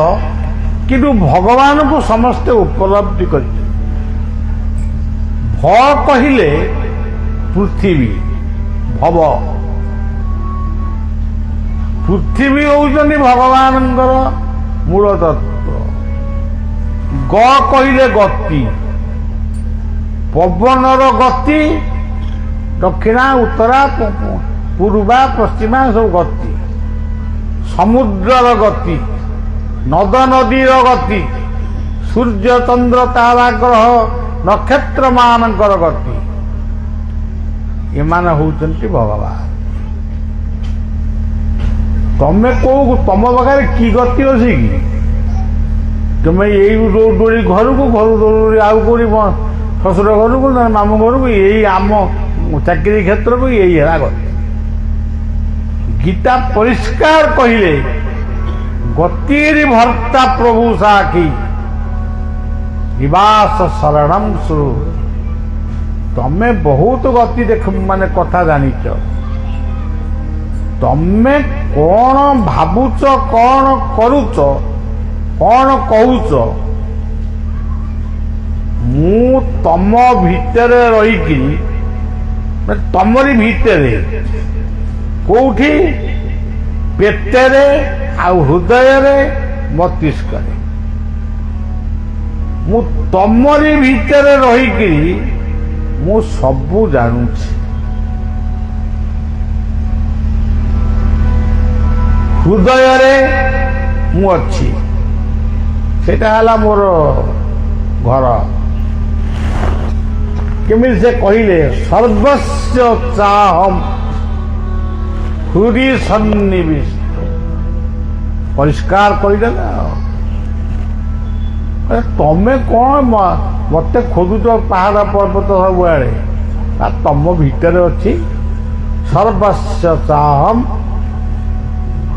କିନ୍ତୁ ଭଗବାନଙ୍କୁ ସମସ୍ତେ ଉପଲବ୍ଧି କରିଛନ୍ତି। ଭ କହିଲେ ପୃଥିବୀ, ଭବ, ପୃଥିବୀ ହେଉଛନ୍ତି ଭଗବାନଙ୍କର ମୂଳ ତତ୍ଵ। ଗ କହିଲେ ଗତି, ପବନର ଗତି, ଦକ୍ଷିଣା ଉତ୍ତରା ପୂର୍ବା ପଶ୍ଚିମା ସବୁ ଗତି, ସମୁଦ୍ରର ଗତି, ନଦ ନଦୀର ଗତି, ସୂର୍ଯ୍ୟ ଚନ୍ଦ୍ର ତାରା ଗ୍ରହ ନକ୍ଷତ୍ର ମାନଙ୍କର ଗତି, ଏମାନେ ହଉଛନ୍ତି ଭଗବାନ। ତମେ କୋଉ ତମ ପାଖରେ କି ଗତି ଅଛି କି? ତମେ ଏଇ ଦୌଡ଼ି ଘରକୁ, ଘରୁ ଦୌଡ଼ି ଆଉ କୋଉଠି ଶ୍ୱଶୁର ଘରକୁ, ମାମୁଁ ଘରକୁ, ଏଇ ଆମ ଚାକିରି କ୍ଷେତ୍ରକୁ, ଏଇ ହେଲା ଗତି। ଗୀତା ପରିଷ୍କାର କହିଲେ ଗତିରି ଭର୍ତ୍ତା ପ୍ରଭୁ ସାକ୍ଷୀ ନିବାସ ଶରଣଂ ସୁରୁ। ତମେ ବହୁତ ଗତି ଦେଖ ମାନେ କଥା ଜାଣିଛ, ତମେ କଣ ଭାବୁଛ, କଣ କରୁଛ, କଣ କହୁଛ, ମୁଁ ତମ ଭିତରେ ରହିକି, ତମରି ଭିତରେ କୋଉଠି ପେଟରେ ଆଉ ହୃଦୟରେ ମସ୍ତିଷ୍କରେ, ମୁଁ ତମରି ଭିତରେ ରହିକିରି ମୁଁ ସବୁ ଜାଣୁଛି। ହୃଦୟରେ ମୁଁ ଅଛି, ସେଇଟା ହେଲା ମୋର ଘର। କେମିତି ସେ କହିଲେ ସର୍ବସ୍ୟ ଚାହମ୍ ହୃଦି ସନ୍ନିବିଷ୍ଟ, ପରିଷ୍କାର କହିଦେଲେ। ତମେ କଣ ମତେ ଖୋଜୁଛ ପାହାଡ଼ ପର୍ବତ ସବୁଆଡ଼େ? ତମ ଭିତରେ ଅଛି। ସର୍ବସ୍ୟ ଚାହମ୍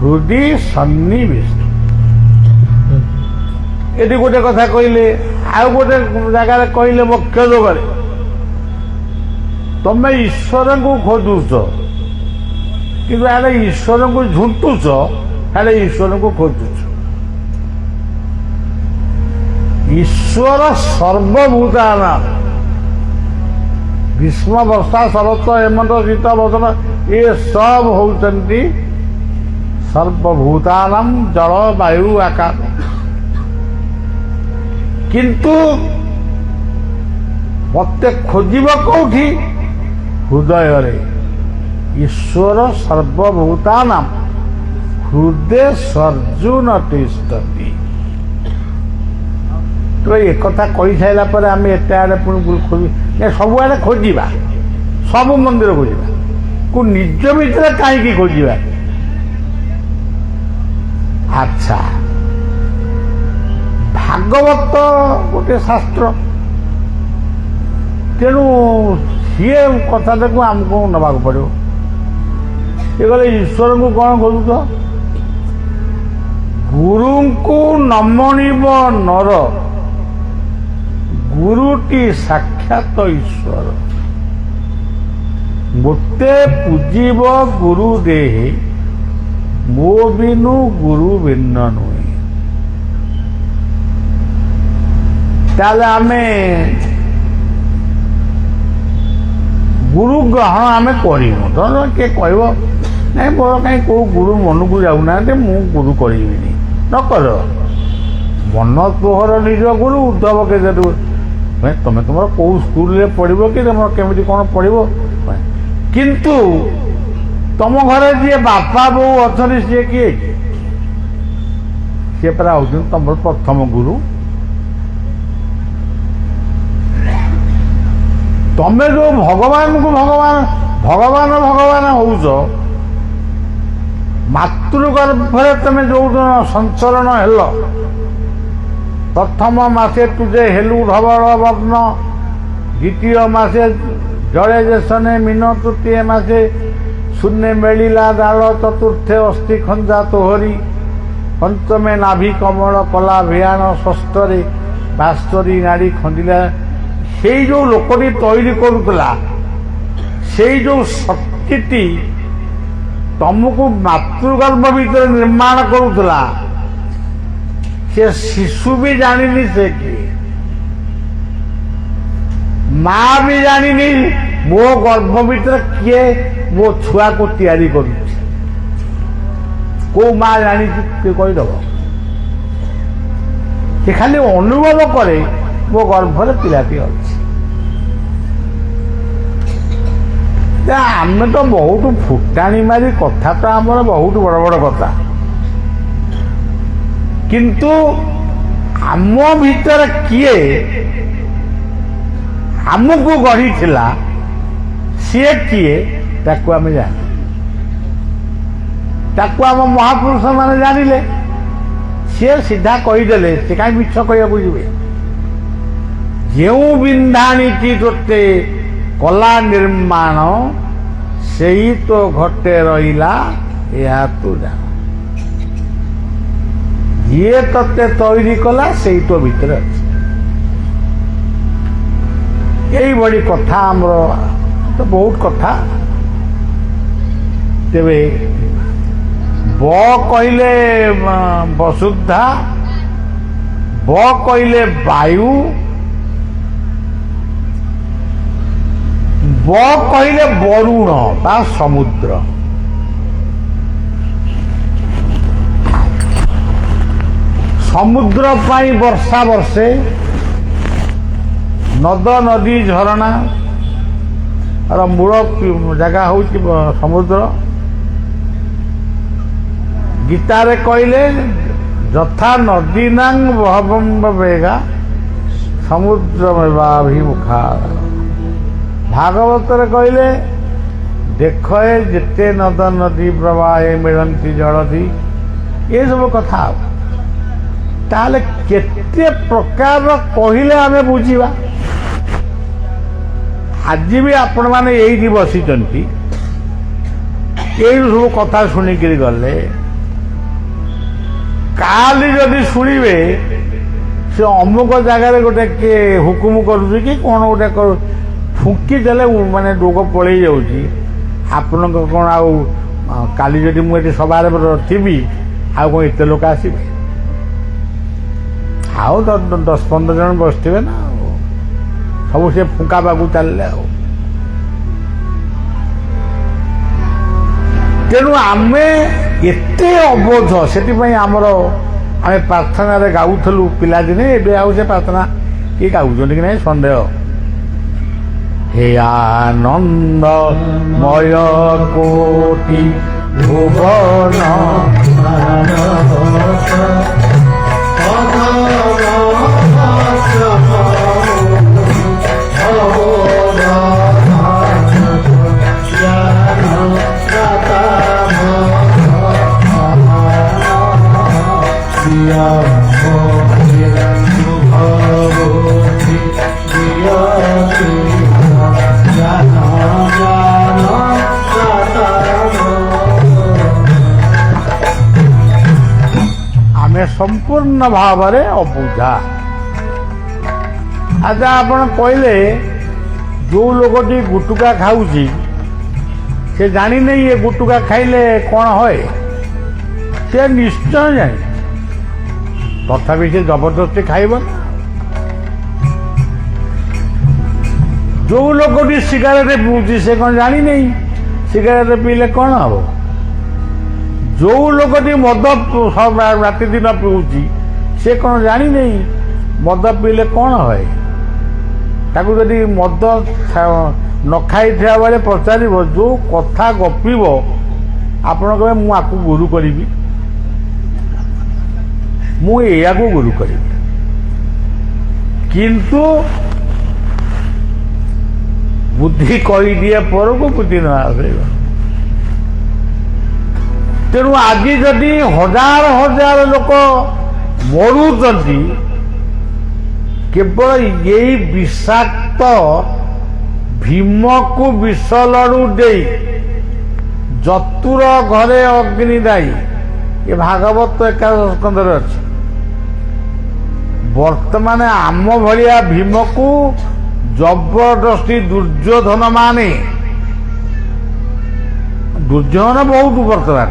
ହୃଦି ସନ୍ନିବିଷ୍ଟ। ଏଠି ଗୋଟେ କଥା କହିଲେ, ଆଉ ଗୋଟେ ଜାଗାରେ କହିଲେ ମୋକ୍ଷ ଯୋଗରେ ତମେ ଈଶ୍ୱରଙ୍କୁ ଖୋଜୁଛ, କିନ୍ତୁ ଆଡେ ଈଶ୍ୱରଙ୍କୁ ଝୁଣ୍ଟୁଛ, ଆଡେ ଈଶ୍ୱରଙ୍କୁ ଖୋଜୁଛ। ଈଶ୍ୱର ସର୍ବଭୂତାନ, ଗ୍ରୀଷ୍ମ ବର୍ଷା ଶରତ ହେମନ୍ତ ଶୀତ ବସନ୍ତ ଏ ସବ ହଉଛନ୍ତି ସର୍ବଭୂତାନಂ ଜଳ ବାୟୁ ଆକାଶ। କିନ୍ତୁ ମତେ ଖୋଜିବ କୋଉଠି? ହୃଦୟରେ ଈଶ୍ୱର ସର୍ବଭୂତାନାଂ ହୃଦେ ସର୍ଜୁନ ତିଷ୍ଠତି। ତ ଏକଥା କହିସାରିଲା ପରେ ଆମେ ଏତେ ଆଡ଼େ ପୁଣି ସବୁଆଡ଼େ ଖୋଜିବା, ସବୁ ମନ୍ଦିର ଖୋଜିବା, ନିଜ ଭିତରେ କାହିଁକି ଖୋଜିବା? ଆଚ୍ଛା, ଭାଗବତ ଗୋଟେ ଶାସ୍ତ୍ର, ତେଣୁ ସିଏ କଥାଟାକୁ ଆମକୁ ନେବାକୁ ପଡ଼ିବ। ସେ କହିଲେ ଈଶ୍ୱରଙ୍କୁ କ'ଣ କରୁଛ? ଗୁରୁଙ୍କୁ ନମଣିବ ନର, ଗୁରୁଟି ସାକ୍ଷାତ ଈଶ୍ୱର। ମୋତେ ପୂଜିବ ଗୁରୁ ଦେହେ, ମୋ ବିନୁ ଗୁରୁ ଭିନ୍ନ ନୁହେଁ। ତାହେଲେ ଆମେ ଗୁରୁ ଗ୍ରହଣ ଆମେ କରିବୁ। ଧର କିଏ କହିବ ନାଇଁ ମୋର କାହିଁ କେଉଁ ଗୁରୁ ମନକୁ ଯାଉନାହାନ୍ତି, ମୁଁ ଗୁରୁ କରିବିନି। ନ କର, ମନ ତୋହର ନିଜ ଗୁରୁ। ଉଦ୍ଧବ କେତେଠୁ ତମେ ତୁମର କେଉଁ ସ୍କୁଲରେ ପଢ଼ିବ କି ତୁମର କେମିତି କ'ଣ ପଢ଼ିବ, କିନ୍ତୁ ତମ ଘରେ ଯିଏ ବାପା ବୋଉ ଅଛନ୍ତି ସିଏ କିଏ? ସିଏ ପରା ହେଉଛନ୍ତି ତମର ପ୍ରଥମ ଗୁରୁ। ତମେ ଯୋଉ ଭଗବାନଙ୍କୁ ଭଗବାନ ହଉଛ, ମାତୃଗର୍ଭରେ ତମେ ଯୋଉ ସଞ୍ଚରଣ ହେଲ, ପ୍ରଥମ ମାସେ ତୁଜେ ହେଲୁ ଧବଳ ବର୍ଣ୍ଣ, ଦ୍ୱିତୀୟ ମାସେ ଜଳେ ଦେଶନେ ମୀନ, ତୃତୀୟ ମାସେ ଶୂନ୍ୟ ମେଳିଲା ଡାଳ, ଚତୁର୍ଥେ ଅସ୍ଥି ଖଞ୍ଜା ତୋହରି, ପଞ୍ଚମେ ନାଭି କମଳ କଲା ଭିଆଣ, ଷଷ୍ଠରେ ବାସ୍ତରୀ ନାଡ଼ି ଖଞ୍ଜିଲା। ସେଇ ଯୋଉ ଲୋକଟି ତୈରି କରୁଥିଲା, ସେଇ ଯୋଉ ଶକ୍ତିଟି ତମକୁ ମାତୃଗର୍ଭ ଭିତରେ ନିର୍ମାଣ କରୁଥିଲା, ସେ ଶିଶୁ ବି ଜାଣିନି ସେ କିଏ, ମା ବି ଜାଣିନି ମୋ ଗର୍ଭ ଭିତରେ କିଏ ମୋ ଛୁଆକୁ ତିଆରି କରୁଛି। କୋଉ ମା ଜାଣିଛି କିଏ କହିଦେବ? ସେ ଖାଲି ଅନୁଭବ କରେ ମୋ ଗର୍ଭରେ ପିଲାଟି ଅଛି। ଆମେ ତ ବହୁତ ଫୁଟାଣି ମାରି କଥା ତ ଆମର ବହୁତ ବଡ଼ ବଡ଼ କଥା, କିନ୍ତୁ ଆମ ଭିତରେ କିଏ ଆମକୁ ଗଢ଼ିଥିଲା, ସିଏ କିଏ ତାକୁ ଆମେ ଜାଣିଲୁ। ତାକୁ ଆମ ମହାପୁରୁଷ ମାନେ ଜାଣିଲେ, ସିଏ ସିଧା କହିଦେଲେ, ସେ କାହିଁ ମିଛ କହିବାକୁ ଯିବେ? ଯେଉଁ ବିନ୍ଧାଣିଟି ତୋତେ କଲା ନିର୍ମାଣ, ସେଇ ତ ଘଟେ ରହିଲା ଏହା ତୁ ଜାଣ। ଯିଏ ତତେ ତୈରି କଲା ସେଇ ତ ଭିତରେ ଅଛି। এইଭଳି କଥା ଆମର ତ ବହୁତ କଥା। ତେବେ ବ କହିଲେ ବସୁଧା, ବ କହିଲେ ବାୟୁ, ବ କହିଲେ ବରୁଣ ବା ସମୁଦ୍ର। ସମୁଦ୍ର ପାଇଁ ବର୍ଷା ବର୍ଷେ, ନଦ ନଦୀ ଝରଣା ମୂଳ ଜାଗା ହେଉଛି ସମୁଦ୍ର। ଗୀତାରେ କହିଲେ ଯଥା ନଦୀ ନାଂ ବହବମ୍ବ ବେଗା ସମୁଦ୍ରମେବାଭିମୁଖା। ଭାଗବତରେ କହିଲେ ଦେଖ ଯେତେ ନଦ ନଦୀ ପ୍ରବାହେ ମିଳନ୍ତି ଜଳଧି। ଏସବୁ କଥା। ତାହେଲେ କେତେ ପ୍ରକାରର କହିଲେ ଆମେ ବୁଝିବା? ଆଜି ବି ଆପଣମାନେ ଏଇଠି ବସିଛନ୍ତି, ଏଇ ସବୁ କଥା ଶୁଣିକିରି ଗଲେ, କାଲି ଯଦି ଶୁଣିବେ ସେ ଅମୁକ ଜାଗାରେ ଗୋଟେ କିଏ ହୁକୁମ କରୁଛି କି କ'ଣ ଗୋଟେ ଫୁଙ୍କି ଦେଲେ ମାନେ ରୋଗ ପଳେଇ ଯାଉଛି, ଆପଣଙ୍କ କ'ଣ ଆଉ କାଲି ଯଦି ମୁଁ ଏଠି ସଭାରେ ଥିବି ଆଉ କ'ଣ ଏତେ ଲୋକ ଆସିବେ? ଆଉ 10-15 ଜଣ ବସିଥିବେ ନା, ଆଉ ସବୁ ସେ ଫୁଙ୍କା ପାଖକୁ ଚାଲିଲେ। ଆଉ ତେଣୁ ଆମେ ଏତେ ଅବୋଧ, ସେଥିପାଇଁ ଆମର ଆମେ ପ୍ରାର୍ଥନାରେ ଗାଉଥିଲୁ ପିଲାଦିନେ, ଏବେ ଆଉ ସେ ପ୍ରାର୍ଥନା କିଏ ଗାଉଛନ୍ତି କି ନାହିଁ ସନ୍ଦେହ। হে আনন্দময় কোটি ভুবন ଆମେ ସମ୍ପୂର୍ଣ୍ଣ ଭାବରେ ଅବୁଝା। ଆଚ୍ଛା, ଆପଣ କହିଲେ ଯୋଉ ଲୋକଟି ଗୁଟୁକା ଖାଉଛି ସେ ଜାଣିନେଇ ଏ ଗୁଟୁକା ଖାଇଲେ କ'ଣ ହୁଏ? ସେ ନିଶ୍ଚୟ ଜାଣି, ତଥାପି ସେ ଜବରଦସ୍ତି ଖାଇବ ନା। ଯୋଉ ଲୋକଟି ସିଗାରେଟ ପିଉଛି ସେ କ'ଣ ଜାଣିନେଇ ସିଗାରେଟ ପିଇଲେ କ'ଣ ହବ? ଯୋଉ ଲୋକଟି ମଦ ରାତି ଦିନ ପିଉଛି ସେ କ'ଣ ଜାଣିନେଇ ମଦ ପିଇଲେ କ'ଣ ହୁଏ? ତାକୁ ଯଦି ମଦ ନ ଖାଇଥିବା ବେଳେ ପଚାରିବ, ଯୋଉ କଥା ଗପିବ, ଆପଣ କହିବେ ମୁଁ ଆକୁ ଗୁରୁ କରିବି, ମୁଁ ଏହାକୁ ଗୁରୁ କରିବି। କିନ୍ତୁ ବୁଦ୍ଧି କହିଦିଏ ପରକୁ ବୁଦ୍ଧି ନ ଆସିବ। ତେଣୁ ଆଜି ଯଦି ହଜାର ହଜାର ଲୋକ ମରୁଛନ୍ତି କେବଳ ଏଇ ବିଷାକ୍ତ ଭୀମକୁ ବିଷ ଲଡୁ ଦେଇ ଯତୁର ଘରେ ଅଗ୍ନି ଦାୟୀ, ଏ ଭାଗବତ 11 ସ୍କନ୍ଧରେ ଅଛି। ବର୍ତ୍ତମାନ ଆମ ଭଳିଆ ଭୀମକୁ ଜବରଦସ୍ତି ଦୁର୍ଯ୍ୟୋଧନ ବହୁତ ବର୍ତ୍ତମାନ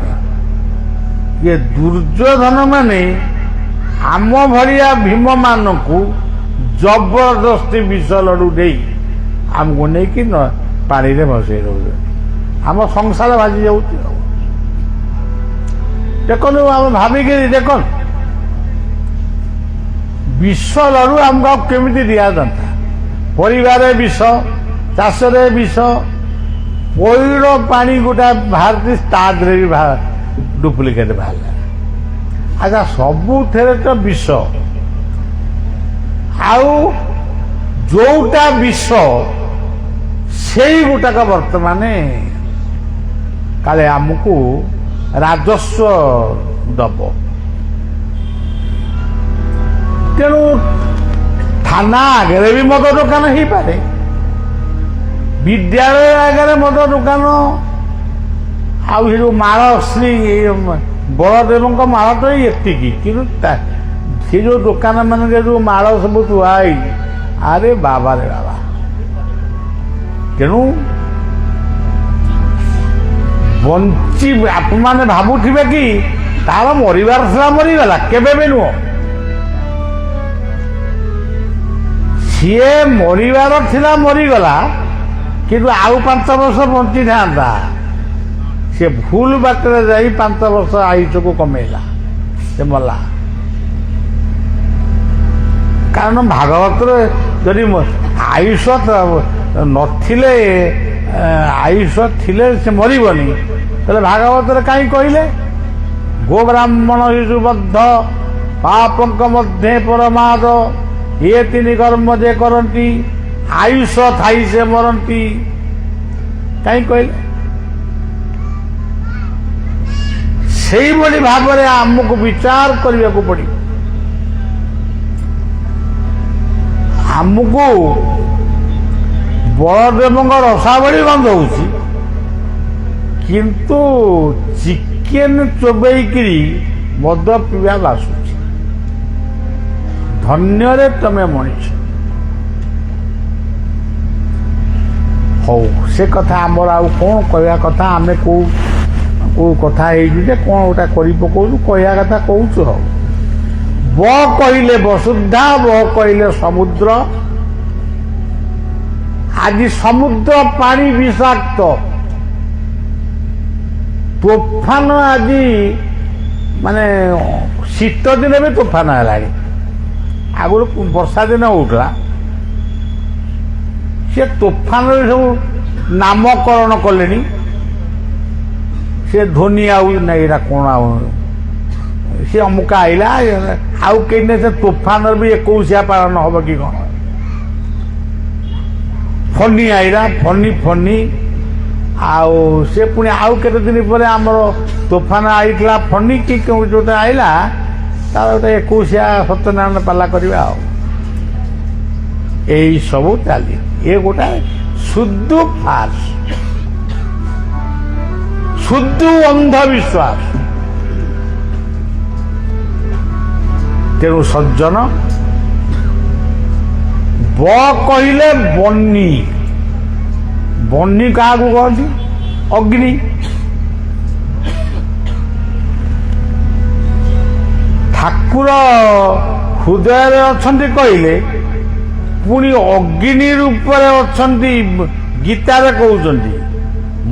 ଏ ଦୁର୍ଯ୍ୟୋଧନ ମାନେ ଆମ ଭଳିଆ ଭୀମ ମାନଙ୍କୁ ଜବରଦସ୍ତି ବିଷ ଲଡୁ ଦେଇ ଆମକୁ ନେଇକି ପାଣିରେ ଭସେଇ ଦେଉଛନ୍ତି। ଆମ ସଂସାର ଭାଜି ଯାଉଛି। ଦେଖନ୍ତୁ, ଆମେ ଭାବିକିରି ଦେଖନ୍ତୁ, ବିଷ ଲଡୁ ଆମକୁ ଆଉ କେମିତି ଦିଆଯାନ୍ତା? ପରିବାରରେ ବିଷ, ଚାଷରେ ବିଷ, ପଇଡ଼ ପାଣି ଗୋଟା ବାହାରିଛି, ତା ଦେହରେ ବି ଡୁପ୍ଲିକେଟ୍ ବାହାରିଲା। ଆଚ୍ଛା, ସବୁଥିରେ ତ ବିଷ, ଆଉ ଯୋଉଟା ବିଷ ସେଇ ଗୋଟାକ ବର୍ତ୍ତମାନ କାଳେ ଆମକୁ ରାଜସ୍ୱ ଦବ। ତେଣୁ ଥାନା ଆଗରେ ବି ମଦ ଦୋକାନ ହେଇପାରେ, ବିଦ୍ୟାଳୟ ଆଗରେ ମଦ ଦୋକାନ, ଆଉ ସେ ଯୋଉ ମାଳ, ଶ୍ରୀ ବଳଦେବଙ୍କ ମାଳ ତ ଏତିକି, କିନ୍ତୁ ସେ ଯୋଉ ଦୋକାନ ମାନଙ୍କରେ ଯୋଉ ମାଳ ସବୁ ଥୁଆ ହେଇଛି, ଆରେ ବାବା ରେ ବାବା। ତେଣୁ ବଞ୍ଚି ଆପଣମାନେ ଭାବୁଥିବେ କି ତାର ମରିବାର ଥିଲା, ମରିଗଲା, କେବେ ବି ନୁହଁ। ସିଏ ମରିବାର ଥିଲା, ମରିଗଲା, କିନ୍ତୁ ଆଉ 5 ବର୍ଷ ବଞ୍ଚିଥାନ୍ତା। ସେ ଭୁଲ ବାଟରେ ଯାଇ 5 ବର୍ଷ ଆୟୁଷକୁ କମେଇଲା, ସେ ମଲା। କାରଣ ଭାଗବତରେ ଯଦି ଆୟୁଷ ନଥିଲେ, ଆୟୁଷ ଥିଲେ ସେ ମରିବନି, ତାହେଲେ ଭାଗବତରେ କାହିଁ କହିଲେ? ଗୋ ବ୍ରାହ୍ମଣ ଶିଶୁବଦ୍ଧ ପାପଙ୍କ ମଧ୍ୟରେ ପରମାଦ, ଏ 3 କର୍ମ ଯେ କରନ୍ତି ଆୟୁଷ ଥାଇ ସେ ମରନ୍ତି। କାହିଁ କହିଲେ? ସେଇଭଳି ଭାବରେ ଆମକୁ ବିଚାର କରିବାକୁ ପଡ଼ିବ। ଆମକୁ ବଳଦେବଙ୍କ ରସାବଳି ଗନ୍ଧ ହଉଛି, କିନ୍ତୁ ଚିକେନ ଚୋବେଇକିରି ମଦ ପିଇବା ବାସୁଛି। ଧନ୍ୟରେ ତମେ ମଣିଷ। ହଉ, ସେ କଥା ଆମର ଆଉ କ'ଣ କହିବା କଥା? ଆମେ କୋଉ କଥା ହେଇଛୁ ଯେ କ'ଣ ଗୋଟା କରି ପକଉଛୁ, କହିବା କଥା କହୁଛୁ। ହଉ, ବ କହିଲେ ବସୁଧା, ବ କହିଲେ ସମୁଦ୍ର। ଆଜି ସମୁଦ୍ର ପାଣି ବିଷାକ୍ତ, ତୋଫାନ ଆଜି ମାନେ ଶୀତ ଦିନେ ବି ତୋଫାନ ହେଲାଣି। ଆଗରୁ ବର୍ଷା ଦିନ ହଉଥିଲା, ସେ ତୋଫାନରେ ସବୁ ନାମକରଣ କଲେଣି। ସେ ଧୋନି ଆଉ ନାଇଁ ଏଇଟା କ'ଣ ଆଉ ସେ ଅମୁକ ଆଇଲା ଆଉ କେହି ନାହିଁ। ସେ ତୋଫାନରେ ବି 21 ପାଳନ ହବ କି କ'ଣ? ଫନି ଆଇଲା ଫନି ଆଉ ସେ ପୁଣି ଆଉ କେତେ ଦିନ ପରେ ଆମର ତୋଫାନ ଆଇଥିଲା ଫନି କି ଯୋଉଟା ଆଇଲା ତାର ଗୋଟେ 21 ସତ୍ୟନାରାୟଣ ପାଲା କରିବା ଆଉ ଏଇ ସବୁ ଚାଲି। ଏ ଗୋଟାଏ ଶୁଦ୍ଧ ଫାର୍ସ, ଶୁଦ୍ଧ ଅନ୍ଧବିଶ୍ୱାସ। ତେଣୁ ସଜ୍ଜନ ବ କହିଲେ ବନି, ବନି କାହାକୁ କହନ୍ତି? ଅଗ୍ନି। ଠାକୁର ହୃଦୟରେ ଅଛନ୍ତି କହିଲେ ପୁଣି ଅଗ୍ନି ରୂପରେ ଅଛନ୍ତି ଗୀତାରେ କହୁଛନ୍ତି।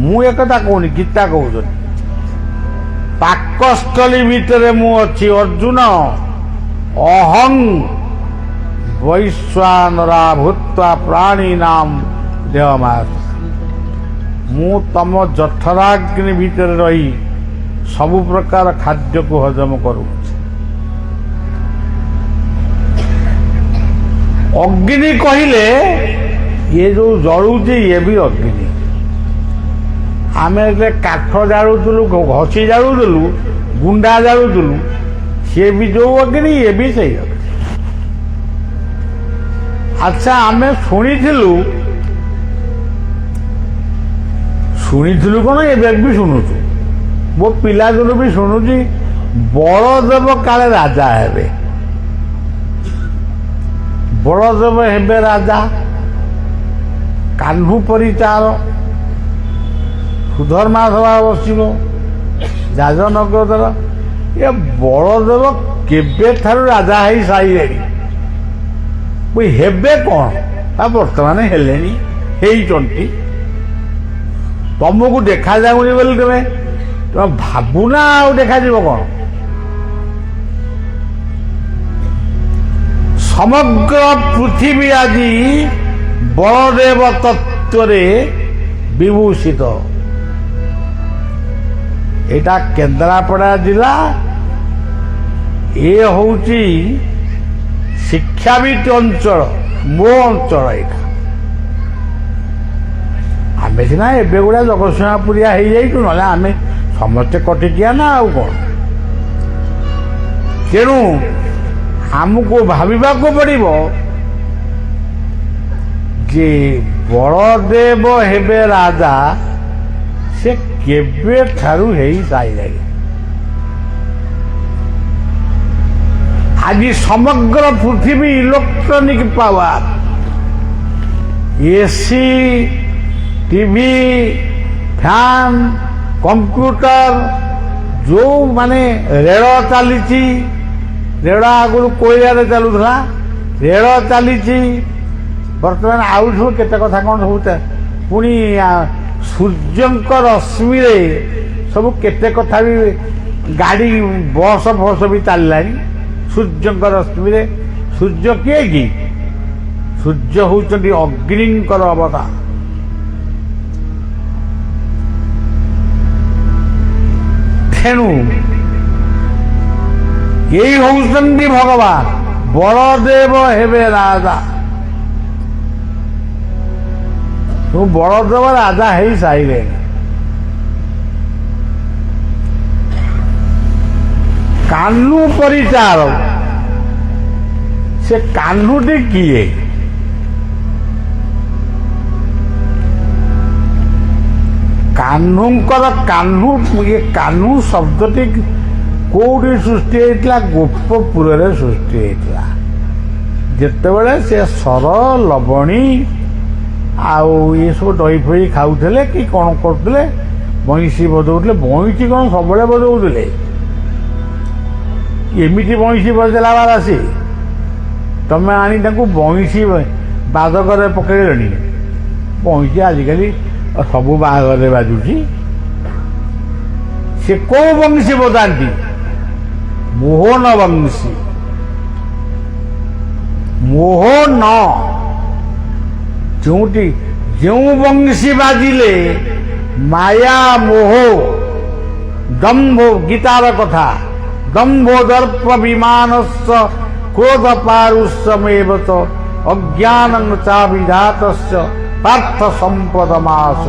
ମୁଁ ଏକଥା କହୁନି, ଗୀତା କହୁଛନ୍ତି। ପାକସ୍ଥଳୀ ଭିତରେ ମୁଁ ଅଛି ଅର୍ଜୁନ, ଅହଂ ବୈଶ୍ୱାନରା ଭୂତ୍ୱା ପ୍ରାଣୀ ନାମ ଦେହମାସ। ମୁଁ ତମ ଜଠରାଗ୍ନି ଭିତରେ ରହି ସବୁ ପ୍ରକାର ଖାଦ୍ୟକୁ ହଜମ କରୁଛି। ଅଗ୍ନି କହିଲେ ଇଏ ଯୋଉ ଜଳୁଛି ଇଏ ବି ଅଗ୍ନି। ଆମେ ଯେତେବେଳେ କାଠ ଜାଳୁଥିଲୁ, ଘଷି ଜାଳୁଥିଲୁ, ଗୁଣ୍ଡା ଜାଳୁଥିଲୁ, ସିଏ ବି ଯୋଉ ଅଗ୍ନି ଇଏ ବି ସେଇ ଅଗ୍ନି। ଆଚ୍ଛା, ଆମେ ଶୁଣିଥିଲୁ କ'ଣ ଏବେ ବି ଶୁଣୁଛୁ। ମୋ ପିଲାଦିନୁ ବି ଶୁଣୁଛି ବଳଦେବ କାଳେ ରାଜା ହେବେ, ବଳଦେବ ହେବେ ରାଜା, କାହ୍ନୁ ପରିଚାର, ସୁଧର୍ମା ସଭା ବସିବ, ଯାଜନଗର। ଏ ବଳଦେବ କେବେଠାରୁ ରାଜା ହେଇ ସାରିଲେଣି, ହେବେ କ'ଣ? ବର୍ତ୍ତମାନ ହେଲେଣି, ହେଇଛନ୍ତି। ତମକୁ ଦେଖାଯାଉନି ବୋଲି ତମେ ଭାବୁନା, ଆଉ ଦେଖାଯିବ କ'ଣ? ସମଗ୍ର ପୃଥିବୀ ଆଜି ବଳଦେବ ତତ୍ତ୍ୱରେ ବିଭୂଷିତ। ଏଇଟା କେନ୍ଦ୍ରାପଡ଼ା ଜିଲ୍ଲା, ଏ ହଉଛି ଶିକ୍ଷାବିତ ଅଞ୍ଚଳ, ମୋ ଅଞ୍ଚଳ ଏଇଟା। ଆମେ ସିନା ଏବେ ଗୁଡ଼ା ଜଗତସିଂହପୁରିଆ ହେଇଯାଇଛୁ, ନହେଲେ ଆମେ ସମସ୍ତେ କଟିକିଆ ନା ଆଉ କ'ଣ। ତେଣୁ ଆମକୁ ଭାବିବାକୁ ପଡ଼ିବ ଯେ ବଳଦେବ ହେବେ ରାଜା, ସେ କେବେଠାରୁ ହେଇସାରିଲେଣି। ଆଜି ସମଗ୍ର ପୃଥିବୀ electronic power, AC, TV, fan, computer, ଯୋଉ ମାନେ ରେଳ ଚାଲିଛି, ରେଳ ଆଗରୁ କୋଇଲାରେ ଚାଲୁଥିଲା, ରେଳ ଚାଲିଛି ବର୍ତ୍ତମାନ। ଆଉ ସବୁ କେତେ କଥା କ'ଣ ସବୁ, ପୁଣି ସୂର୍ଯ୍ୟଙ୍କ ରଶ୍ମିରେ ସବୁ କେତେ କଥା ବି, ଗାଡ଼ି ବସ ଫସ ବି ଚାଲିଲାଣି ସୂର୍ଯ୍ୟଙ୍କ ରଶ୍ମିରେ। ସୂର୍ଯ୍ୟ କିଏ କି? ସୂର୍ଯ୍ୟ ହେଉଛନ୍ତି ଅଗ୍ନିଙ୍କର ଅବତାର। ତେଣୁ ଏଇ ହଉଛନ୍ତି ଭଗବାନ, ବଳଦେବ ହେବେ ରାଜା। ବଳଦେବ ରାଜା ହେଇ ସାରିଲେଣି। କାହ୍ନୁ ପରିଚାର, ସେ କାହ୍ନୁଟି କିଏ? କାହ୍ନୁଙ୍କର କାହ୍ନୁ ଶବ୍ଦଟି କୋଉଠି ସୃଷ୍ଟି ହେଇଥିଲା? ଗୋପପୁରରେ ସୃଷ୍ଟି ହେଇଥିଲା। ଯେତେବେଳେ ସେ ସର, ଲବଣୀ ଆଉ ଏସବୁ ଦହି ଫହି ଖାଉଥିଲେ କି କ'ଣ କରୁଥିଲେ, ବଇଁଶୀ ବଜଉଥିଲେ। ବଇଁଶୀ କ'ଣ ସବୁବେଳେ ବଜଉଥିଲେ? ଏମିତି ବଇଁଶୀ ବଜେଇଲା ବାର ଆସି ତମେ ଆଣି ତାଙ୍କୁ ବଇଁଶୀ ବାଦକରେ ପକେଇଲେଣି। ବଇଁଶୀ ଆଜିକାଲି ସବୁ ବାହାଘରରେ ବାଜୁଛି। ସେ କୋଉ ବଂଶୀ ବଜାନ୍ତି? ମୋହନ ବଂଶୀ। ମୋହନ ଯେଉଁଠି ଯେଉଁ ବଂଶୀ ବାଜିଲେ ମାୟା ମୋହ ଦମ୍ଭ, ଗୀତାର କଥା, ଦମ୍ଭ ଦର୍ପ ବିମାନସ୍ୟ କ୍ରୋଧ ପାରୁଷ୍ୟମେବ ଚ ଅଜ୍ଞାନଂ ଚାବିଧାତସ୍ୟ ପାର୍ଥ ସମ୍ପଦମାସ।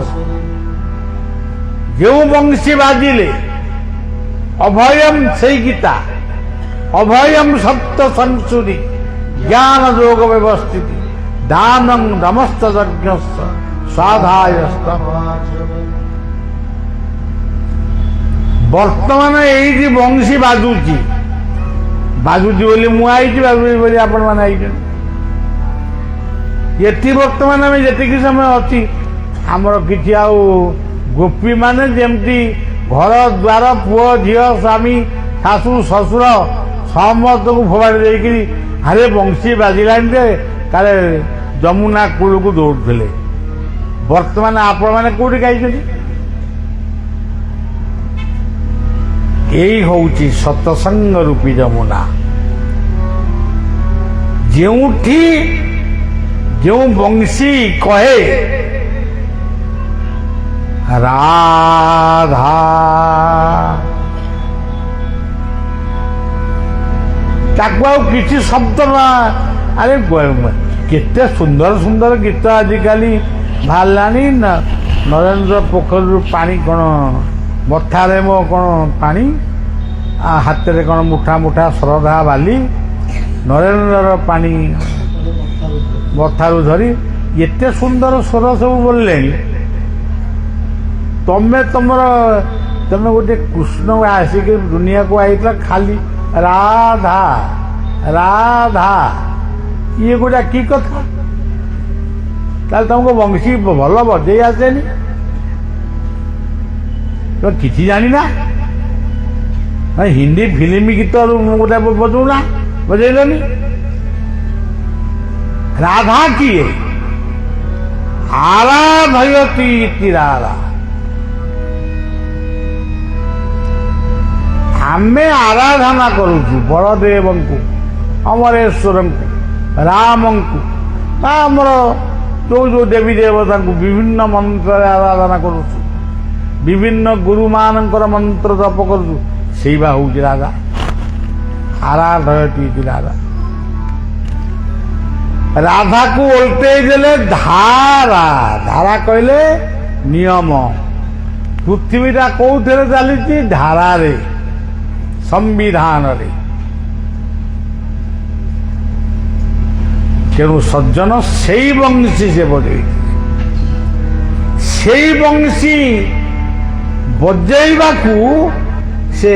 ଯେଉଁ ବଂଶୀ ବାଜିଲେ ଅଭୟಂ, ସେଇ ଗୀତା, ଅଭୟಂ ସତ୍ୟ ସଂଶୁରି ଜ୍ଞାନ ଯୋଗ ବ୍ୟବସ୍ଥିତି ଦାନଂ ନମସ୍ତ ଯଜ୍ଞସ୍ୟ ସ୍ୱାଧାୟସ୍ତ। ବର୍ତ୍ତମାନ ଏଇଠି ବଂଶୀ ବାଜୁଛି ବୋଲି ମୁଁ ଆଇଛି, ବାଜୁଛି ବୋଲି ଆପଣମାନେ ଆଇଛନ୍ତି। ଏଠି ବର୍ତ୍ତମାନ ଆମେ ଯେତିକି ସମୟ ଅଛି, ଆମର କିଛି ଆଉ ଗୋପୀ ମାନେ ଯେମିତି ଘର ଦ୍ୱାର, ପୁଅ ଝିଅ, ସ୍ୱାମୀ, ଶାଶୁ, ଶ୍ୱଶୁର ସମସ୍ତଙ୍କୁ ଫୋପାଡ଼ି ଦେଇକିରି ଆରେ ବଂଶୀ ବାଜିଲାଣି ଯେ କାଳେ ଯମୁନା କୂଳକୁ ଦୌଡ଼ୁଥିଲେ। ବର୍ତ୍ତମାନ ଆପଣମାନେ କୋଉଠି ଗାଇଛନ୍ତି? ଏଇ ହଉଛି ସତସଙ୍ଗ ରୂପୀ ଯମୁନା, ଯେଉଁଠି ଯେଉଁ ବଂଶୀ କହେ ରାଧା, ତାକୁ ଆଉ କିଛି ଶବ୍ଦ ନା, ଆରେ କେତେ ସୁନ୍ଦର ସୁନ୍ଦର ଗୀତ ଆଜିକାଲି ବାହାରିଲାଣି। ନରେନ୍ଦ୍ର ପୋଖରୀରୁ ପାଣି କ'ଣ, ମଥାରେ ମୋ କ'ଣ ପାଣି, ହାତରେ କ'ଣ ମୁଠା ମୁଠା ଶ୍ରଦ୍ଧା ବାଲି, ନରେନ୍ଦ୍ରର ପାଣି ମଥାରୁ ଧରି, ଏତେ ସୁନ୍ଦର ସ୍ୱର ସବୁ ବୋଲିଲେଣି। ତମେ ଗୋଟେ କୃଷ୍ଣ ଆସିକି ଦୁନିଆକୁ ଆଇଥିଲା ଖାଲି ରାଧା ରାଧା, ଇଏ ଗୋଟା କି କଥା? ତାହେଲେ ତମକୁ ବଂଶୀ ଭଲ ବଜେଇ ଆସେନି? ତମେ କିଛି ଜାଣିନା? ହିନ୍ଦୀ ଫିଲ୍ମ ଗୀତରୁ ଗୋଟେ ବଜଉନା, ବଜେଇଲନି? ରାଧା କିଏ? ଆରାଧୟତି ଇତି ରାଧା। ଆମେ ଆରାଧନା କରୁଛୁ ବଳଦେବଙ୍କୁ, ଅମରେଶ୍ୱରଙ୍କୁ, ରାମଙ୍କୁ, ବା ଆମର ଯୋଉ ଦେବୀ ଦେବତାଙ୍କୁ ବିଭିନ୍ନ ମନ୍ତ୍ରରେ ଆରାଧନା କରୁଛୁ, ବିଭିନ୍ନ ଗୁରୁମାନଙ୍କର ମନ୍ତ୍ର ଜପ କରୁଛୁ। ସେଇ ବା ହଉଛି ରାଧା। ଆରାଧୟତି ଇତି ରାଧା। ରାଧାକୁ ଓଲଟେଇ ଦେଲେ ଧାରା। ଧାରା କହିଲେ ନିୟମ। ପୃଥିବୀଟା କୋଉଥିରେ ଚାଲିଛି? ଧାରାରେ, ସମ୍ବିଧାନରେ। ତେଣୁ ସଜ୍ଜନ ସେଇ ବଂଶୀ ସେ ବଜେଇଥିଲେ। ସେଇ ବଂଶୀ ବଜେଇବାକୁ ସେ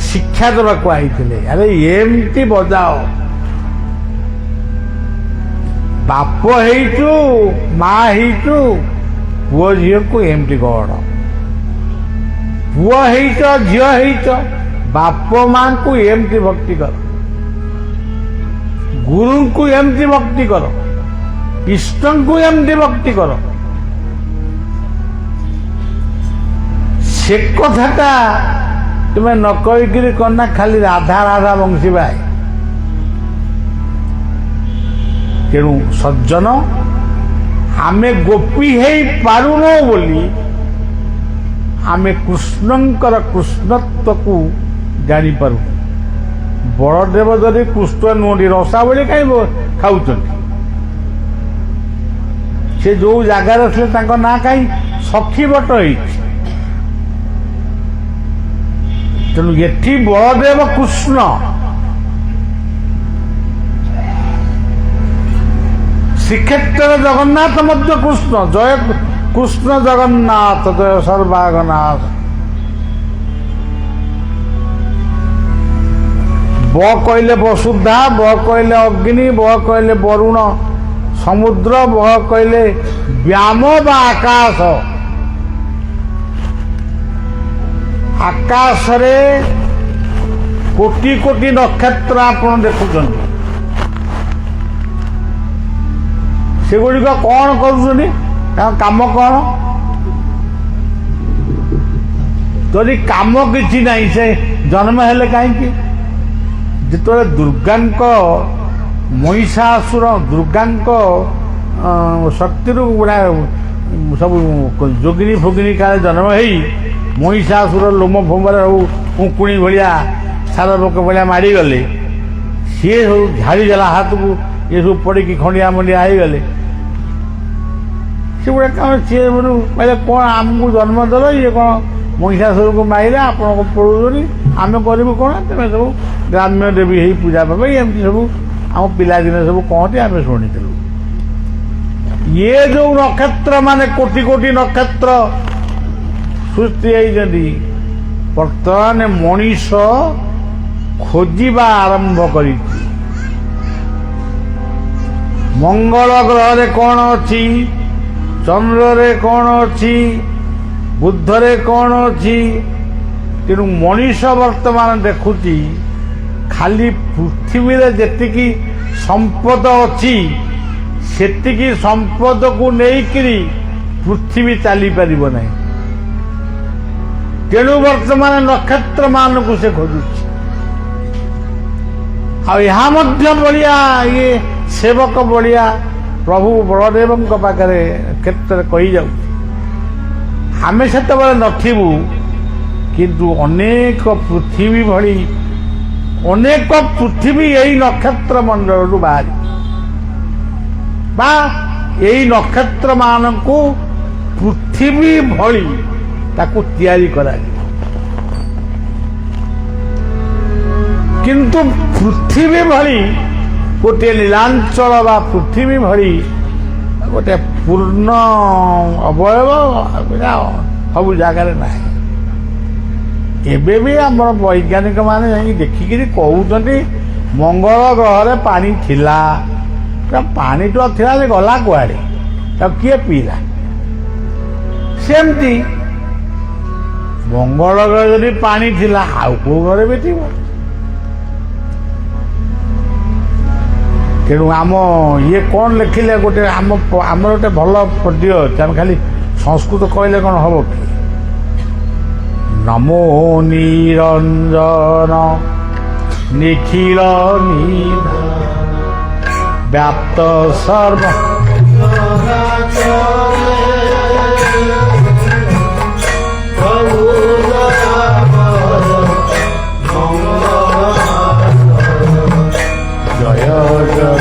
ଶିକ୍ଷା ଦେବାକୁ ଆଇଥିଲେ। ଆରେ ଏମିତି ବଜାଅ, ବାପ ହେଇଛୁ, ମା ହେଇଛୁ, ପୁଅ ଝିଅକୁ ଏମିତି ଗଢ଼। ପୁଅ ହେଇଛ, ଝିଅ ହେଇଛ, ବାପ ମାଙ୍କୁ ଏମିତି ଭକ୍ତି କର, ଗୁରୁଙ୍କୁ ଏମିତି ଭକ୍ତି କର, ଇଷ୍ଟଙ୍କୁ ଏମିତି ଭକ୍ତି କର। ସେ କଥାଟା ତୁମେ ନ କହିକିରି କନା ଖାଲି ରାଧା ରାଧା ବଂଶୀ ବାଏ। ତେଣୁ ସଜ୍ଜନ, ଆମେ ଗୋପୀ ହେଇ ପାରୁନୁ ବୋଲି ଆମେ କୃଷ୍ଣଙ୍କର କୃଷ୍ଣତ୍ୱକୁ ଜାଣିପାରୁ। ବଳଦେବ ଯଦି କୃଷ୍ଣ ନୁହଁନ୍ତି, ରସାବଳି କାହିଁ ଖାଉଛନ୍ତି? ସେ ଯୋଉ ଜାଗାରେ ଥିଲେ ତାଙ୍କ ନାଁ କାହିଁ ସଖୀ ବଟ ହେଇଛି? ତେଣୁ ଏଠି ବଳଦେବ କୃଷ୍ଣ, ଶ୍ରୀକ୍ଷେତ୍ରରେ ଜଗନ୍ନାଥ ମଧ୍ୟ କୃଷ୍ଣ। ଜୟ କୃଷ୍ଣ ଜଗନ୍ନାଥ, ଜୟ ସର୍ବାଗନାଥ। ବ କହିଲେ ବସୁଧା, ବ କହିଲେ ଅଗ୍ନି, ବ କହିଲେ ବରୁଣ ସମୁଦ୍ର, ବ କହିଲେ ବ୍ୟାମ ବା ଆକାଶ। ଆକାଶରେ କୋଟି କୋଟି ନକ୍ଷତ୍ର ଆପଣ ଦେଖୁଛନ୍ତି। ସେଗୁଡ଼ିକ କ'ଣ କରୁଛନ୍ତି? ତାଙ୍କ କାମ କ'ଣ? ଯଦି କାମ କିଛି ନାହିଁ, ସେ ଜନ୍ମ ହେଲେ କାହିଁକି? ଯେତେବେଳେ ଦୁର୍ଗାଙ୍କ ମହିଷାସୁର, ଦୁର୍ଗାଙ୍କ ଶକ୍ତିରୁ ଗୁଡ଼ା ସବୁ ଯୋଗିନୀ ଫୋଗିନୀ କାଳେ ଜନ୍ମ ହେଇ ମହିଷାସୁର ଲୋମ ଫୋମରେ ସବୁ ଉଙ୍କୁଣି ଭଳିଆ ସାର ପୋକ ଭଳିଆ ମାଡ଼ିଗଲେ। ସିଏ ସବୁ ଝାଡ଼ିଦେଲା ହାତକୁ, ଇଏ ସବୁ ପଡ଼ିକି ଖଣ୍ଡିଆ ମଣ୍ଡିଆ ହେଇଗଲେ। ସେଗୁଡ଼ା କ'ଣ ସିଏ କହିଲେ କ'ଣ ଆମକୁ ଜନ୍ମ ଦେଲ, ଇଏ କ'ଣ ମହିଷାସୁରକୁ ମାରିଲେ, ଆପଣଙ୍କୁ ପଢ଼ୁଛନ୍ତି, ଆମେ କରିବୁ କ'ଣ? ତମେ ସବୁ ଗ୍ରାମ୍ୟ ଦେବୀ ହେଇ ପୂଜା ପାଇବ, ଏମିତି ସବୁ ଆମ ପିଲାଦିନେ ସବୁ କହନ୍ତି, ଆମେ ଶୁଣିଥିଲୁ। ଇଏ ଯୋଉ ନକ୍ଷତ୍ର ମାନେ କୋଟି କୋଟି ନକ୍ଷତ୍ର ସୃଷ୍ଟି ହେଇଛନ୍ତି, ବର୍ତ୍ତମାନ ମଣିଷ ଖୋଜିବା ଆରମ୍ଭ କରିଛି। ମଙ୍ଗଳ ଗ୍ରହରେ କ'ଣ ଅଛି, ଚନ୍ଦ୍ରରେ କ'ଣ ଅଛି, ବୁଧରେ କ'ଣ ଅଛି। ତେଣୁ ମଣିଷ ବର୍ତ୍ତମାନ ଦେଖୁଛି ଖାଲି ପୃଥିବୀରେ ଯେତିକି ସମ୍ପଦ ଅଛି ସେତିକି ସମ୍ପଦକୁ ନେଇକିରି ପୃଥିବୀ ଚାଲିପାରିବ ନାହିଁ। ତେଣୁ ବର୍ତ୍ତମାନ ନକ୍ଷତ୍ର ମାନଙ୍କୁ ସେ ଖୋଜୁଛି। ଆଉ ଏହା ମଧ୍ୟ ବଳିଆ ଇଏ ସେବକ ବଳିଆ ପ୍ରଭୁ ବଳଦେବଙ୍କ ପାଖରେ କ୍ଷେତ୍ରରେ କହିଯାଉଛି। ଆମେ ସେତେବେଳେ ନଥିବୁ, କିନ୍ତୁ ଅନେକ ପୃଥିବୀ ଭଳି ଅନେକ ପୃଥିବୀ ଏଇ ନକ୍ଷତ୍ର ମଣ୍ଡଳରୁ ବାହାରି ବା ଏଇ ନକ୍ଷତ୍ର ମାନଙ୍କୁ ପୃଥିବୀ ଭଳି ତାକୁ ତିଆରି କରାଯିବ। କିନ୍ତୁ ପୃଥିବୀ ଭଳି ଗୋଟିଏ ନୀଳାଞ୍ଚଳ ବା ପୃଥିବୀ ଭଳି ଗୋଟେ ପୂର୍ଣ୍ଣ ଅବୟବ ସବୁ ଜାଗାରେ ନାହିଁ। ଏବେ ବି ଆମର ବୈଜ୍ଞାନିକ ମାନେ ଯାଇକି ଦେଖିକିରି କହୁଛନ୍ତି ମଙ୍ଗଳ ଗ୍ରହରେ ପାଣି ଥିଲା। ପାଣି ତ ଥିଲା, ସେ ଗଲା କୁଆଡ଼େ, ତାକୁ କିଏ ପିଇଲା? ସେମିତି ମଙ୍ଗଳ ଗ୍ରହ ଯଦି ପାଣି ଥିଲା, ଆଉ କୋଉ ଘରେ ବି ଥିବ। ତେଣୁ ଆମ ଇଏ କ'ଣ ଲେଖିଲେ, ଗୋଟେ ଆମର ଗୋଟେ ଭଲ ପଦ୍ୟ ଅଛି। ଆମେ ଖାଲି ସଂସ୍କୃତ କହିଲେ କ'ଣ ହବ କି? ନମୋ ନିରଞ୍ଜନ ନିଖିଳ ବ୍ୟାପ୍ତ ସର୍ବ ଜୟ ଜୟ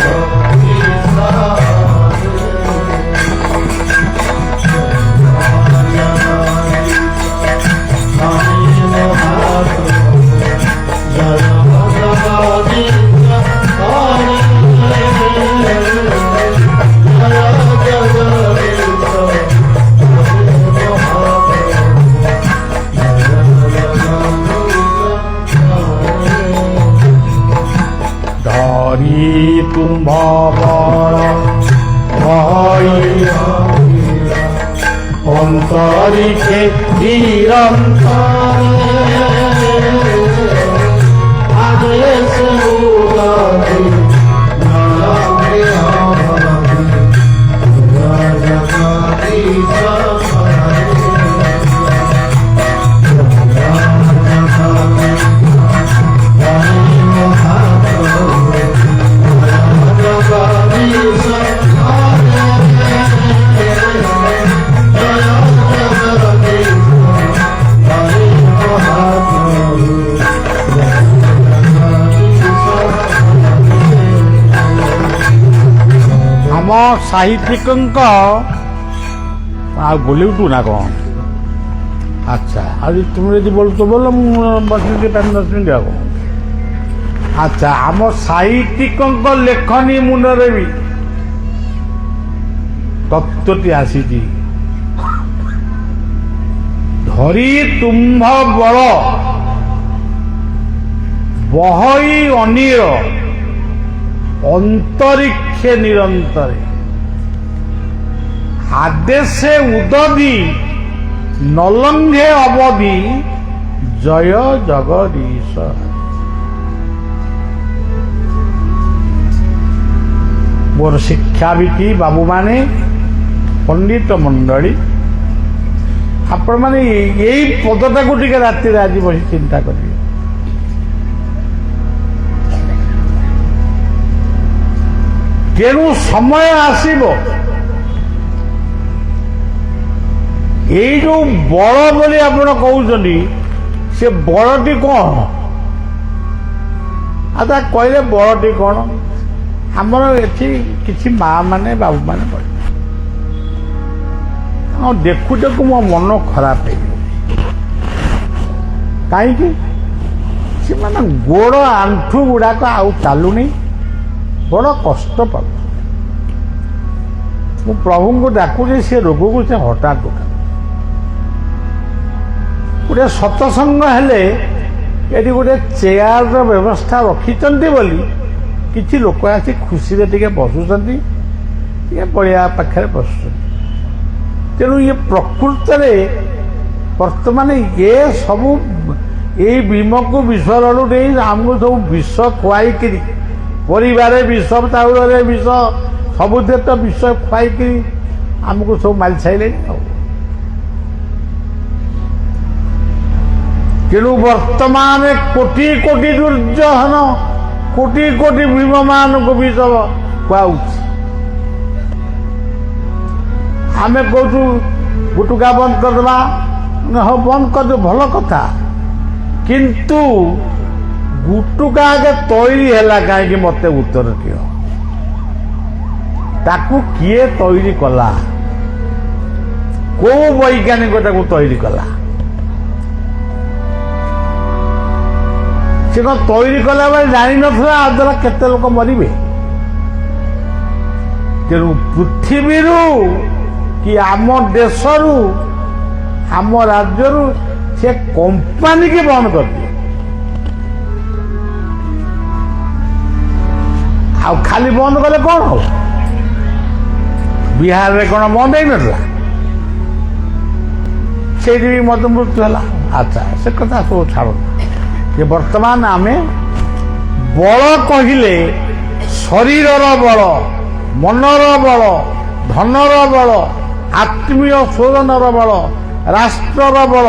ତୁମ୍ଭ ବଳ ଅନ୍ତରିକ୍ଷେ ଆମ ସାହିତ୍ୟିକଙ୍କ ଆଉ ବୋଲିବୁ ନା କ'ଣ? ଆଚ୍ଛା, ଆଉ ତୁମେ ଯଦି ବୋଲୁଛ ବୋଲ, ମୁଁ ବସିକି 5-10 ମିନିଟ୍ ହବ। ଆଚ୍ଛା, ଆମ ସାହିତ୍ୟିକଙ୍କ ଲେଖନୀ ମୁନରେ ବି ତତ୍ତ୍ୱଟି ଆସିଛି। ଧରି ତୁମ୍ଭ ବଳ ବହଇ ଅନିଳ ଅନ୍ତରିକ୍ଷେ ନିରନ୍ତরে আদেশে উদধি নলঙ্ঘে অবধি জয় জগদীশ। মোর শিক্ষাবিতি বাবু মানে পণ্ডিত মণ্ডলী ଆପଣ ମାନେ ଏଇ ପଦଟାକୁ ଟିକେ ରାତିରେ ଆଜି ବସି ଚିନ୍ତା କରିବେ। ତେଣୁ ସମୟ ଆସିବ ଏଇ ଯୋଉ ବଳ ବୋଲି ଆପଣ କହୁଛନ୍ତି ସେ ବଳଟି କ'ଣ? ଆଉ ତା କହିଲେ ବଳଟି କ'ଣ? ଆମର ଏଠି କିଛି ମା ମାନେ ବାବୁ ମାନେ ପଡ଼ିବେ, ଦେଖୁ ଦେଖୁ ମୋ ମନ ଖରାପ ହେଇଯିବ। କାହିଁକି? ସେମାନେ ଗୋଡ଼ ଆଣ୍ଠୁ ଗୁଡ଼ାକ ଆଉ ଚାଲୁନି, ବଡ଼ କଷ୍ଟ ପାଉଛି। ମୁଁ ପ୍ରଭୁଙ୍କୁ ଡାକୁଛି ସେ ରୋଗକୁ ସେ ହଠାତ୍ ଉଠାନ୍ତୁ। ଗୋଟେ ସତ୍ସଙ୍ଗ ହେଲେ ଏଠି ଗୋଟେ ଚେୟାରର ବ୍ୟବସ୍ଥା ରଖିଛନ୍ତି ବୋଲି କିଛି ଲୋକ ଆସି ଖୁସିରେ ଟିକେ ବସୁଛନ୍ତି, ଟିକେ ପଡ଼ିଆ ପାଖରେ ବସୁଛନ୍ତି। ତେଣୁ ଇଏ ପ୍ରକୃତରେ ବର୍ତ୍ତମାନ ଇଏ ସବୁ ଏଇ ଭୀମକୁ ବିଷ ଲଡ଼ୁ ଦେଇ ଆମକୁ ସବୁ ବିଷ ଖୁଆଇକିରି, ପରିବାରେ ବିଷ, ଚାଉଳରେ ବିଷ, ସବୁଥିରେ ତ ବିଷ ଖୁଆଇକିରି ଆମକୁ ସବୁ ମାରି ସାରିଲେଣି। ଆଉ ତେଣୁ ବର୍ତ୍ତମାନ କୋଟି କୋଟି ଦୁର୍ଯୋଧନ, କୋଟି କୋଟି ଭୀମମାନଙ୍କୁ ବିଷ ଖୁଆଉଛି। ଆମେ କହୁଛୁ ଗୁଟୁକା ବନ୍ଦ କରିଦେବା, ହଉ ବନ୍ଦ କରିଦେବ, ଭଲ କଥା। କିନ୍ତୁ ଗୁଟୁକା ଆଗେ ତୈରି ହେଲା କାହିଁକି? ମୋତେ ଉତ୍ତର ଦିଅ। ତାକୁ କିଏ ତୈରି କଲା? କୋଉ ବୈଜ୍ଞାନିକ ତାକୁ ତୈରି କଲା? ସେ କ'ଣ ତୈରି କଲା ବେଳେ ଜାଣିନଥିଲା ଆ ଦ୍ୱାରା କେତେ ଲୋକ ମରିବେ? ତେଣୁ ପୃଥିବୀରୁ କି ଆମ ଦେଶରୁ, ଆମ ରାଜ୍ୟରୁ ସେ କମ୍ପାନୀକି ବନ୍ଦ କରିଦିଏ। ଆଉ ଖାଲି ବନ୍ଦ କଲେ କ'ଣ ହବ? ବିହାରରେ କ'ଣ ବନ୍ଦ ହେଇନଥିଲା? ସେଇଠି ବି ମଦ ମୃତ୍ୟୁ ହେଲା। ଆଚ୍ଛା, ସେ କଥା ସବୁ ଛାଡ଼ନ୍ତୁ। ଯେ ବର୍ତ୍ତମାନ ଆମେ ବଳ କହିଲେ ଶରୀରର ବଳ, ମନର ବଳ, ଧନର ବଳ, ଆତ୍ମୀୟ ସ୍ୱଜନର ବଳ, ରାଷ୍ଟ୍ରର ବଳ,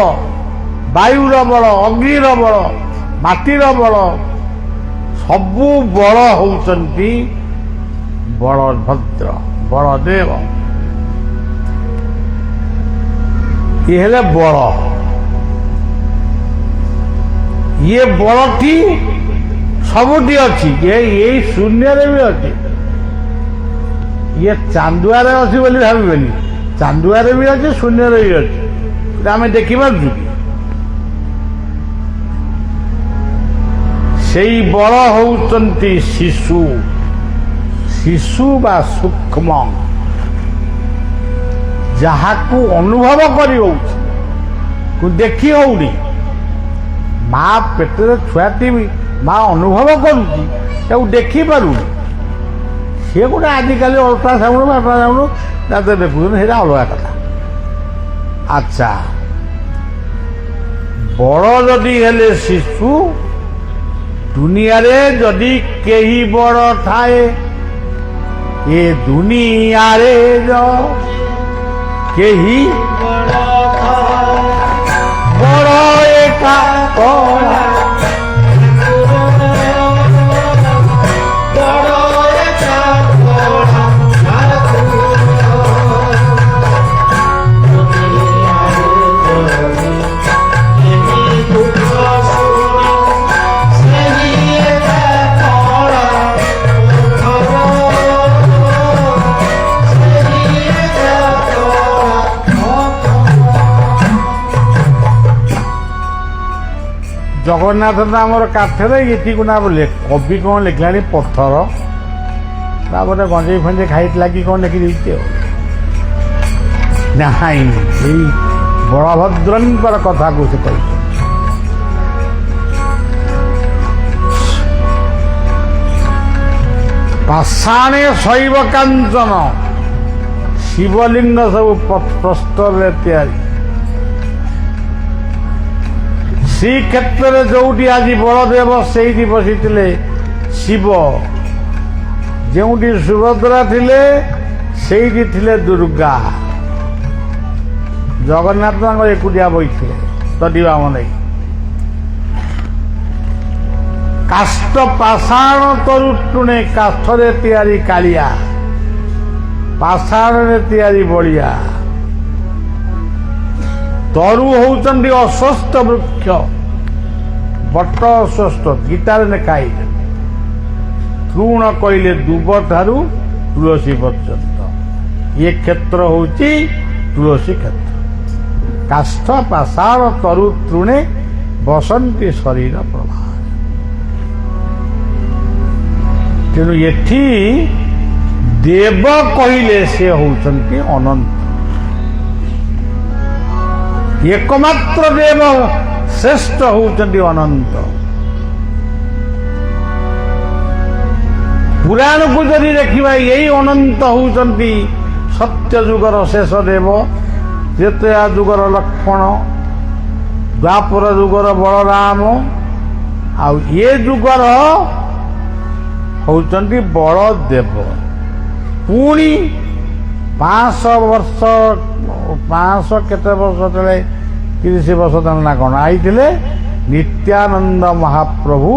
ବାୟୁର ବଳ, ଅଗ୍ନିର ବଳ, ମାଟିର ବଳ, ସବୁ ବଳ ହେଉଛନ୍ତି ବଳଭଦ୍ର, ବଳଦେବ। ଇଏ ହେଲେ ବଳ। ଇଏ ବଳଟି ସବୁଠି ଅଛି, ଏଇ ଶୂନ୍ୟରେ ବି ଅଛି। ଇଏ ଚାନ୍ଦୁଆରେ ଅଛି ବୋଲି ଭାବିବେନି, ଚାନ୍ଦୁଆରେ ବି ଅଛି, ଶୂନ୍ୟରେ ବି ଅଛି। ଆମେ ଦେଖିପାରୁଛୁ। ସେଇ ବଳ ହେଉଛନ୍ତି ଶିଶୁ, ଶିଶୁ ବା ସୂକ୍ଷ୍ମ, ଯାହାକୁ ଅନୁଭବ କରି ହଉଛି, ଦେଖି ହଉନି। ମା ପେଟରେ ଛୁଆଟି ବି ମା ଅନୁଭବ କରୁଛି, ତାକୁ ଦେଖିପାରୁନି। ସିଏ ଗୋଟେ ଆଜିକାଲି ଅଲ୍ଟ୍ରାସାଉଣ୍ଡ ତାতে ଦେଖୁଛନ୍ତି, ସେଇଟା ଅଲଗା କଥା। ଆଚ୍ଛା, ବଳ ଯଦି ହେଲେ ଶିଶୁ, ଦୁନିଆରେ ଯଦି କେହି ବଡ଼ ଥାଏ, ଏ ଦୁନିଆରେ କେହି ବଡ଼ ଏକା କଳା। ଜଗନ୍ନାଥ ତ ଆମର କାଠରେ, ଏଠିକୁ ନା ବୋଲେ କବି କ'ଣ ଲେଖିଲାଣି ପଥର, ତାପରେ ଗଞ୍ଜେଇ ଫଞ୍ଜେଇ ଖାଇଥିଲା କି କ'ଣ ଲେଖିଦେଇଛି ଆଉ। ନାହିଁ, ଏଇ ବଳଭଦ୍ରଙ୍କର କଥାକୁ ସେ କହିଛି। ପାଷାଣେ ଶୈବ କାଞ୍ଚନ, ଶିବଲିଙ୍ଗ ସବୁ ପ୍ରସ୍ତରରେ ତିଆରି। ଶ୍ରୀକ୍ଷେତ୍ରରେ ଯୋଉଠି ଆଜି ବଳଦେବ ସେଇଠି ବସିଥିଲେ ଶିବ, ଯେଉଁଠି ସୁଭଦ୍ରା ଥିଲେ ସେଇଠି ଥିଲେ ଦୁର୍ଗା। ଜଗନ୍ନାଥ ତାଙ୍କର ଏକୁଟିଆ ବଇଥିଲେ ତଡ଼ିବାମ ନେଇ। କାଷ୍ଠ ପାଷାଣ ତରୁଟୁଣେ, କାଠରେ ତିଆରି କାଳିଆ, ପାଷାଣରେ ତିଆରି ବଳିଆ। ତରୁ ହଉଛନ୍ତି ଅଶ୍ୱସ୍ଥ ବୃକ୍ଷ, ବଟ ଅଶ୍ୱସ୍ଥ ଗୀତାରେ ଲେଖା ହେଇଛି। ତୃଣ କହିଲେ ଦୁବ ଠାରୁ ତୁଳସୀ ପର୍ଯ୍ୟନ୍ତ, ଏ କ୍ଷେତ୍ର ହଉଛି ତୁଳସୀ କ୍ଷେତ୍ର। କାଷ୍ଠ ପାଷାଣ ତରୁ ତୃଣେ ବସନ୍ତି ଶରୀର ପ୍ରଭା। ତେଣୁ ଏଠି ଦେବ କହିଲେ ସେ ହଉଛନ୍ତି ଅନନ୍ତ, ଏକମାତ୍ର ଦେବ ଶ୍ରେଷ୍ଠ ହଉଛନ୍ତି ଅନନ୍ତ। ପୁରାଣକୁ ଯଦି ଦେଖିବା ଏଇ ଅନନ୍ତ ହଉଛନ୍ତି ସତ୍ୟ ଯୁଗର ଶେଷ ଦେବ, ତ୍ରେତୟା ଯୁଗର ଲକ୍ଷ୍ମଣ, ଦ୍ୱାପର ଯୁଗର ବଳରାମ, ଆଉ ଏ ଯୁଗର ହଉଛନ୍ତି ବଳଦେବ। ପୁଣି 500 କେତେ ବର୍ଷ ତଳେ 30 ବର୍ଷ ତଳେ ନା କ'ଣ ଆଇଥିଲେ ନିତ୍ୟାନନ୍ଦ ମହାପ୍ରଭୁ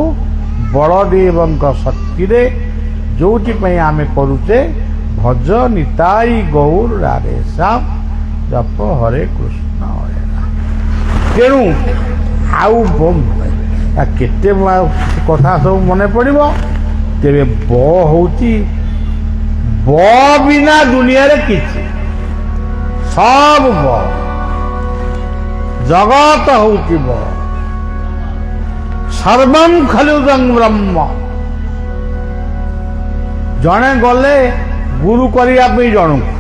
ବଳଦେବଙ୍କ ଶକ୍ତିରେ, ଯୋଉଥିପାଇଁ ଆମେ କରୁଛେ ଭଜ ନିତାଇ ଗୌର ରାଧେ ଶ୍ୟାମ ଜପ ହରେ କୃଷ୍ଣ ହରେ ରାମ। ତେଣୁ ଆଉ କେତେ କଥା ସବୁ ମନେ ପଡ଼ିବ। ତେବେ ବ ହଉଛି ବ ବିନା ଦୁନିଆରେ କିଛି, ସବୁ ବ। ଜଗତ ହଉଛି ବ, ସର୍ବଂ ଖଲୁଦଂ ବ୍ରହ୍ମ। ଜଣେ ଗଲେ ଗୁରୁ କରିବା ପାଇଁ ଜଣକୁ,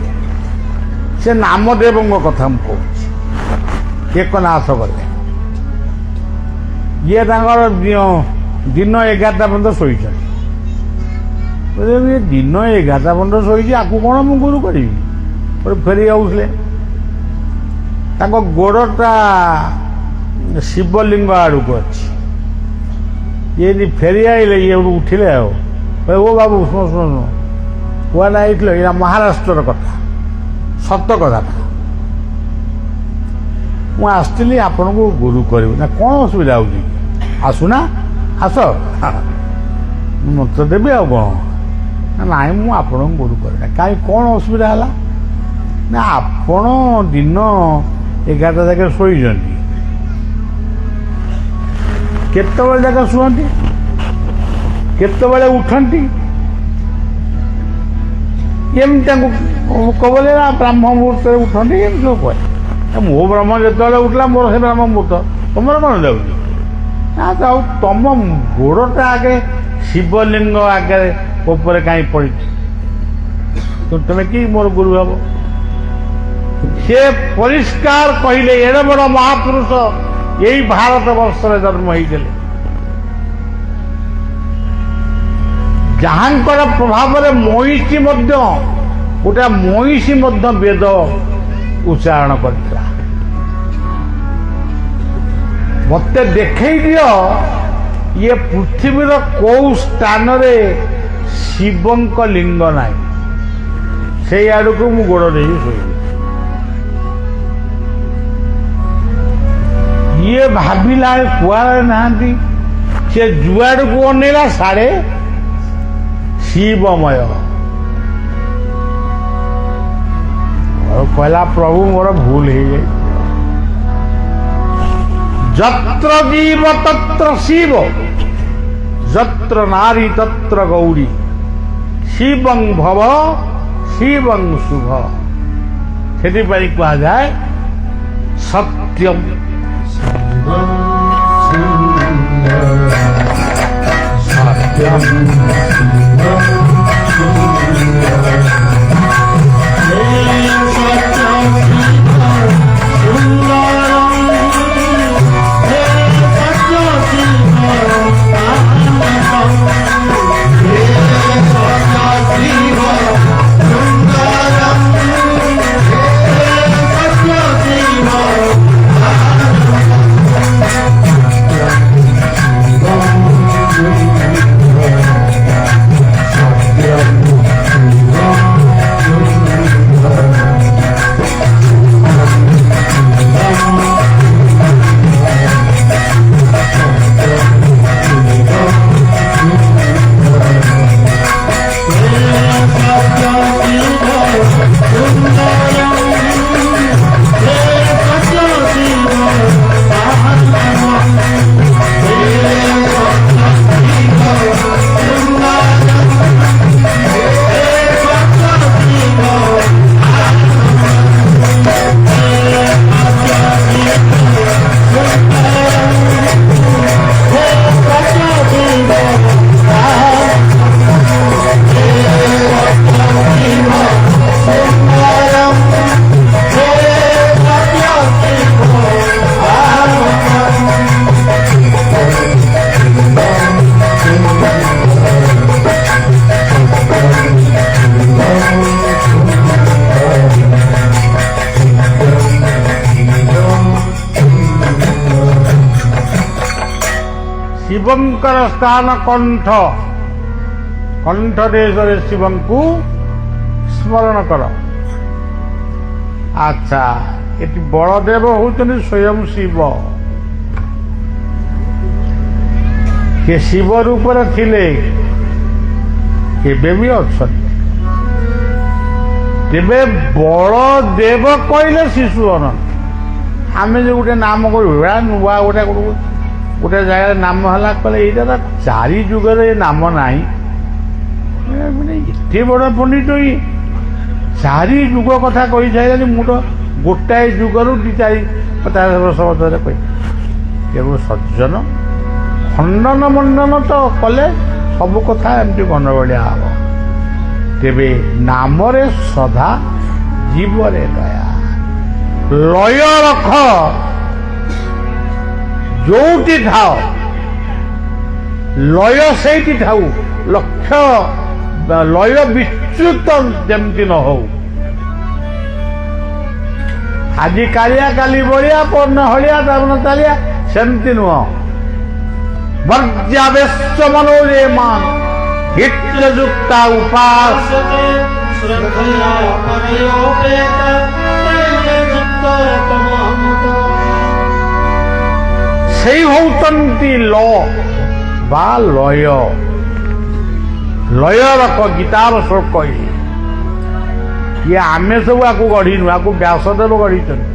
ସେ ନାମଦେବଙ୍କ କଥା ମୁଁ କହୁଛି, ଏକନାଥ ଗଲେ, ଇଏ ତାଙ୍କର ଦିନ 11ଟା ପର୍ଯ୍ୟନ୍ତ ଶୋଇଛନ୍ତି। ଦିନ 11ଟା ପର୍ଯ୍ୟନ୍ତ ଶୋଇଛି, ଆକୁ କ'ଣ ମୁଁ ଗୁରୁ କରିବି? ଫେରି ଯାଉଥିଲେ, ତାଙ୍କ ଗୋଡ଼ଟା ଶିବଲିଙ୍ଗ ଆଡ଼କୁ ଅଛି। ଇଏ ଫେରି ଆଇଲେ, ଇଏ ଉଠିଲେ ଆଉ ଓ ବାବୁ ଶୁଣ ଶୁଣ କୁଆଡ଼େ ଆଇଥିଲ? ଏଇଟା ମହାରାଷ୍ଟ୍ରର କଥା, ସତ କଥାଟା। ମୁଁ ଆସିଥିଲି ଆପଣଙ୍କୁ ଗୁରୁ କରିବି। ନା କ'ଣ ଅସୁବିଧା ହେଉଛି? ଆସୁନା, ଆସ, ମୁଁ ମତ ଦେବି ଆଉ କ'ଣ। ନାଇଁ ମୁଁ ଆପଣଙ୍କୁ ଗୁରୁ କରିବି। କାହିଁ କ'ଣ ଅସୁବିଧା ହେଲା? ନା ଆପଣ ଦିନ 11ଟା ଯାକେ ଶୋଇଛନ୍ତି, କେତେବେଳେ ଯାକେ ଶୁଅନ୍ତି, କେତେବେଳେ ଉଠନ୍ତି? ଏମିତି ତାଙ୍କୁ କବଲେ ନା ବ୍ରାହ୍ମ ମୁହୂର୍ତ୍ତରେ ଉଠନ୍ତି, ଏମିତି ସବୁ କହେ। ମୋ ବ୍ରହ୍ମ ଯେତେବେଳେ ଉଠିଲା ମୋର ସେ ବ୍ରାହ୍ମ ମୁହୂର୍ତ୍ତ, ତମର କ'ଣ ଯାଉଛି? ନା ଆଉ ତମ ଗୋଡ଼ଟା ଆଗେ ଶିବଲିଙ୍ଗ ଆଗରେ ଉପରେ କାହିଁ ପଡ଼ିଛି? ତମେ କି ମୋର ଗୁରୁ ହବ? ସେ ପରିଷ୍କାର କହିଲେ, ଏଡ଼େ ବଡ଼ ମହାପୁରୁଷ ଏଇ ଭାରତ ବର୍ଷରେ ଜନ୍ମ ହେଇଥିଲେ, ଯାହାଙ୍କର ପ୍ରଭାବରେ ମଇଁଷି ମଧ୍ୟ, ଗୋଟା ମଇଁଷି ମଧ୍ୟ ବେଦ ଉଚ୍ଚାରଣ କରିଥିଲା। ମତେ ଦେଖେଇ ଦିଅ ଇଏ ପୃଥିବୀର କୋଉ ସ୍ଥାନରେ ଶିବଙ୍କ ଲିଙ୍ଗ ନାହିଁ, ସେଇ ଆଡ଼କୁ ମୁଁ ଗୋଡ଼ ଦେଇ ଶୋଇବି। ଇଏ ଭାବିଲା କୁଆଡ଼େ ନାହାନ୍ତି, ସେ ଯୁଆଡ଼କୁ ଅନେଇଲା ସାଡ଼େ ଶିବମୟ। କହିଲା ପ୍ରଭୁ ମୋର ଭୁଲ ହେଇଯାଇ, ଯତ୍ର ଜୀବ ତତ୍ର ଶିବ, ଯତ୍ର ନାରୀ ତତ୍ର ଗୌରୀ, ଶିବଂ ଭବ ଶିବଂ ଶୁଭ। ସେଥିପାଇଁ କୁହାଯାଏ ସତ୍ୟଂ ସତ୍ୟଂ ଶିବଙ୍କର ସ୍ଥାନ କଣ୍ଠ, କଣ୍ଠ ଦେଶରେ ଶିବଙ୍କୁ ସ୍ମରଣ କର। ଆଚ୍ଛା, ଏଠି ବଳଦେବ ହଉଛନ୍ତି ସ୍ୱୟଂ ଶିବ। ସେ ଶିବ ରୂପରେ ଥିଲେ, ଏବେ ବି ଅଛନ୍ତି। ତେବେ ବଳଦେବ କହିଲେ ଶିଶୁ ଅନନ୍ତ। ଆମେ ଯୋଉ ଗୋଟେ ନାମ କରିବୁ, ନୂଆ ଗୋଟେ ଜାଗାରେ ନାମ ହେଲା, କହିଲେ ଏଇଟା ତ ଚାରି ଯୁଗରେ ଏ ନାମ ନାହିଁ। ଏତେ ବଡ଼ ପଣ୍ଡିତ ଇଏ, ଚାରି ଯୁଗ କଥା କହିସାରିଲାନି। ମୁଁ ତ ଗୋଟାଏ ଯୁଗରୁ 50 ବର୍ଷ ମଧ୍ୟରେ କହି। ତେଣୁ ସଜ୍ଜନ ଖଣ୍ଡନ ମଣ୍ଡନ ତ କଲେ ସବୁ କଥା ଏମିତି ଗଣ୍ଡଗୋଳିଆ ହବ। ତେବେ ନାମରେ ଶ୍ରଦ୍ଧା, ଜୀବରେ ଦୟା, ଲୟ ରଖ। ଯୋଉଠି ଥାଅ ଲୟ ସେଇଠି ଥାଉ, ଲକ୍ଷ୍ୟ ଲୟ ବିଚ୍ୟୁତ ଯେମିତି ନ ହଉ। ଆଜି କାଳିଆ, କାଲି ବଳିଆ, ପର୍ଣ୍ଣ ହଳିଆ, ତାପନ ଚାଲିଆ, ସେମିତି ନୁହଁ। ବର୍ଜ୍ୟାବେଶ ମନୋରେ ମାନ ହିତଯୁକ୍ତା ଉପାସ ସେଇ ହଉଛନ୍ତି ଲ ବା ଲୟ। ଲୟ ରଖ। ଗୀତାର ଶ୍ଲୋକ କହିଲେ କିଏ ଆମେ ସବୁ ଆକୁ ଗଢିନୁ, ଆକୁ ବ୍ୟାସଦେବ ଗଢିଛନ୍ତି।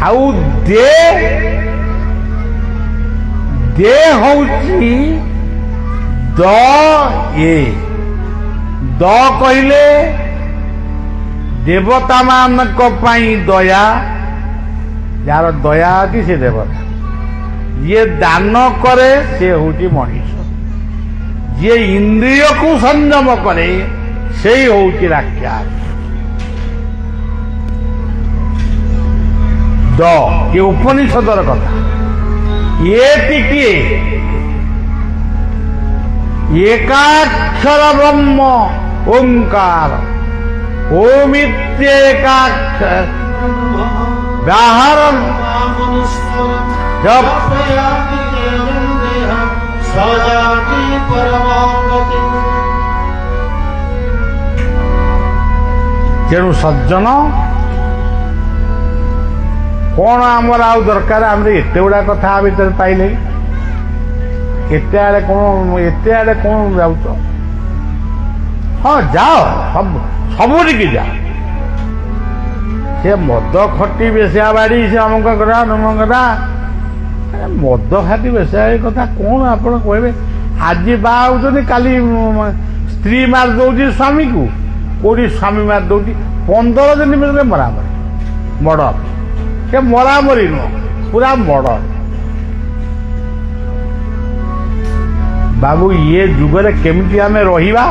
ଆଉ ଦେ ହଉଛି ଦ ଏ। ଦ କହିଲେ ଦେବତା ମାନଙ୍କ ପାଇଁ ଦୟା, ଯାହାର ଦୟା ଅଛି ସେ ଦେବତା। ଯିଏ ଦାନ କରେ ସେ ହଉଛି ମଣିଷ। ଯିଏ ଇନ୍ଦ୍ରିୟକୁ ସଂଯମ କରେ ସେଇ ହଉଛି ରାକ୍ଷସ। ଦ ଏ ଉପନିଷଦର କଥା। ଏଟି କିଏ? ଏକାକ୍ଷର ବ୍ରହ୍ମ ଓଙ୍କାର। ଓମିତ୍ୟେକାକ୍ଷର ବ୍ୟାହରଣ ତେଣୁ ସଜ୍ଜନ କଣ ଆମର ଆଉ ଦରକାର? ଆମେ ଏତେ ଗୁଡା କଥା ଭିତରେ ପାଇଲେ, ଏତେ ଆଡେ କଣ ଯାଉଛ? ହଁ ଯାଅ, ସବୁଠିକି ଯାଅ। ସେ ମଦ ଖଟି ବେଶିଆ ବାଡି, ସେ ଅମୁକ କଥା ନମକ କଥା, ମଦ ଖାଟି ବେଶିଆ କଥା କଣ ଆପଣ କହିବେ? ଆଜି ବାହା ହଉଛନ୍ତି, କାଲି ସ୍ତ୍ରୀ ମାରି ଦଉଛି ସ୍ୱାମୀକୁ, କୋଉଠି ସ୍ୱାମୀ ମାରି ଦଉଛି। 15 ଦିନ ଭିତରେ ମରାମରି, ମର୍ଡର। ସେ ମରାମରି ନୁହଁ, ପୁରା ମର୍ଡର। ବାବୁ, ଇଏ ଯୁଗରେ କେମିତି ଆମେ ରହିବା?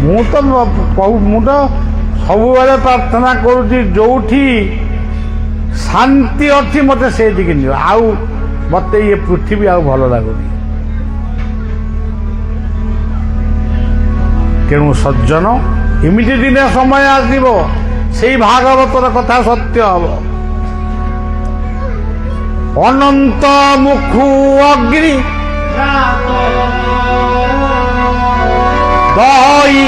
ମୁଁ ତ ସବୁବେଳେ ପ୍ରାର୍ଥନା କରୁଛି, ଯୋଉଠି ଶାନ୍ତି ଅଛି ମତେ ସେଇଠିକି ନିଅ। ଆଉ ମତେ ଇଏ ପୃଥିବୀ ଆଉ ଭଲ ଲାଗୁନି। ତେଣୁ ସଜ୍ଜନ, ଏମିତି ଦିନେ ସମୟ ଆସିବ, ସେଇ ଭାଗବତର କଥା ସତ୍ୟ ହବ। ଅନନ୍ତ ମୁଖୁ ଅଗ୍ନି ଦହି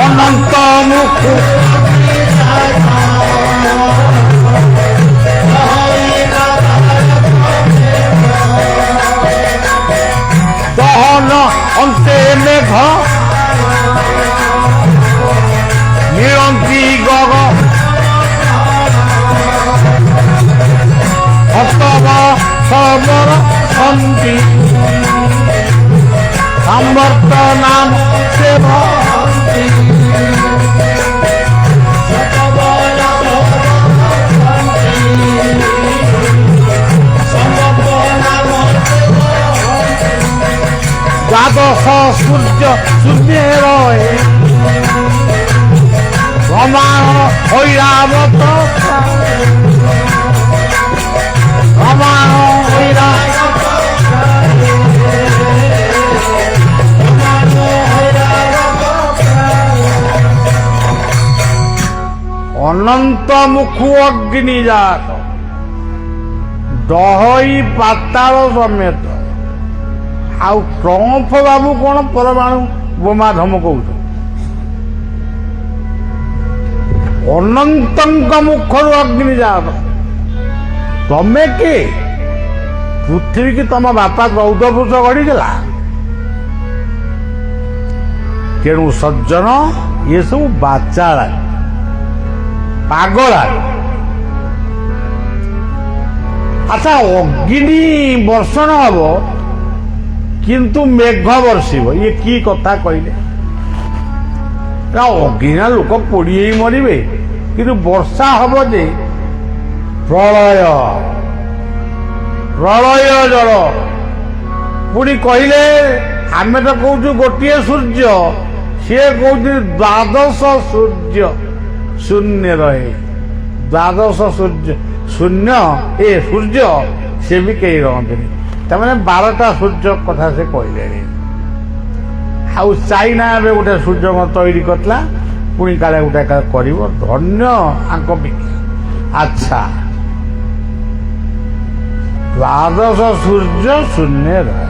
ଅନନ୍ତ ମୁଖୁ ଦହନ ଅନ୍ତେ ମେଘ ମିଳନ୍ତି ଗଗ ହତବ ସବର ସନ୍ତି ସମର୍ଥ ନାମ ସେ ଭକ୍ତି দ্বাদশ সূর্য সূর্যে রয়ে রমাণ ঐরাবত রমাণ ঐরাবত ଅନନ୍ତ ମୁଖୁ ଅଗ୍ନି ଜାତ ଦହଇ ପାତାଳ ସମେତ। ଆଉ ଟ୍ରମ୍ପ ବାବୁ କଣ ପରମାଣୁ ବୋମା ଧମକଉଛ? ଅନନ୍ତଙ୍କ ମୁଖରୁ ଅଗ୍ନି ଜାତ। ତମେ କିଏ? ପୃଥିବୀ କି ତମ ବାପା 14 ପୁରୁଷ ଗଢିଥିଲା? ତେଣୁ ସଜ୍ଜନ ଇଏ ସବୁ ବାଚାଳ ପାଗଳା। ଆଚ୍ଛା, ଅଗ୍ନି ବର୍ଷଣ ହବ କିନ୍ତୁ ମେଘ ବର୍ଷିବ, ଇଏ କି କଥା କହିଲେ? ଅଗ୍ନିନା ଲୋକ ପୋଡ଼ି ହେଇ ମରିବେ, କିନ୍ତୁ ବର୍ଷା ହବ ଯେ ପ୍ରଳୟ ପ୍ରଳୟ ଜଳ। ପୁଣି କହିଲେ ଆମେ ତ କହୁଛୁ ଗୋଟିଏ ସୂର୍ଯ୍ୟ, ସିଏ କହୁଛି 12 ସୂର୍ଯ୍ୟ ଶୂନ୍ୟ ରହେ। 12 ସୂର୍ଯ୍ୟ ଶୂନ୍ୟ ଏ ସୂର୍ଯ୍ୟ ସେ ବି କେହି ରହନ୍ତିନି। ତାମାନେ 12ଟା ସୂର୍ଯ୍ୟ କଥା ସେ କହିଲେଣି। ଆଉ ଚାଇନା ଏବେ ଗୋଟେ ସୂର୍ଯ୍ୟ ତୈରି କରିଥିଲା, ପୁଣି କାଳେ ଗୋଟେ କରିବ। ଧନ୍ୟ ଆଙ୍କ ବିଜ୍ଞାନ। ଆଚ୍ଛା, 12 ସୂର୍ଯ୍ୟ ଶୂନ୍ୟ ରହେ।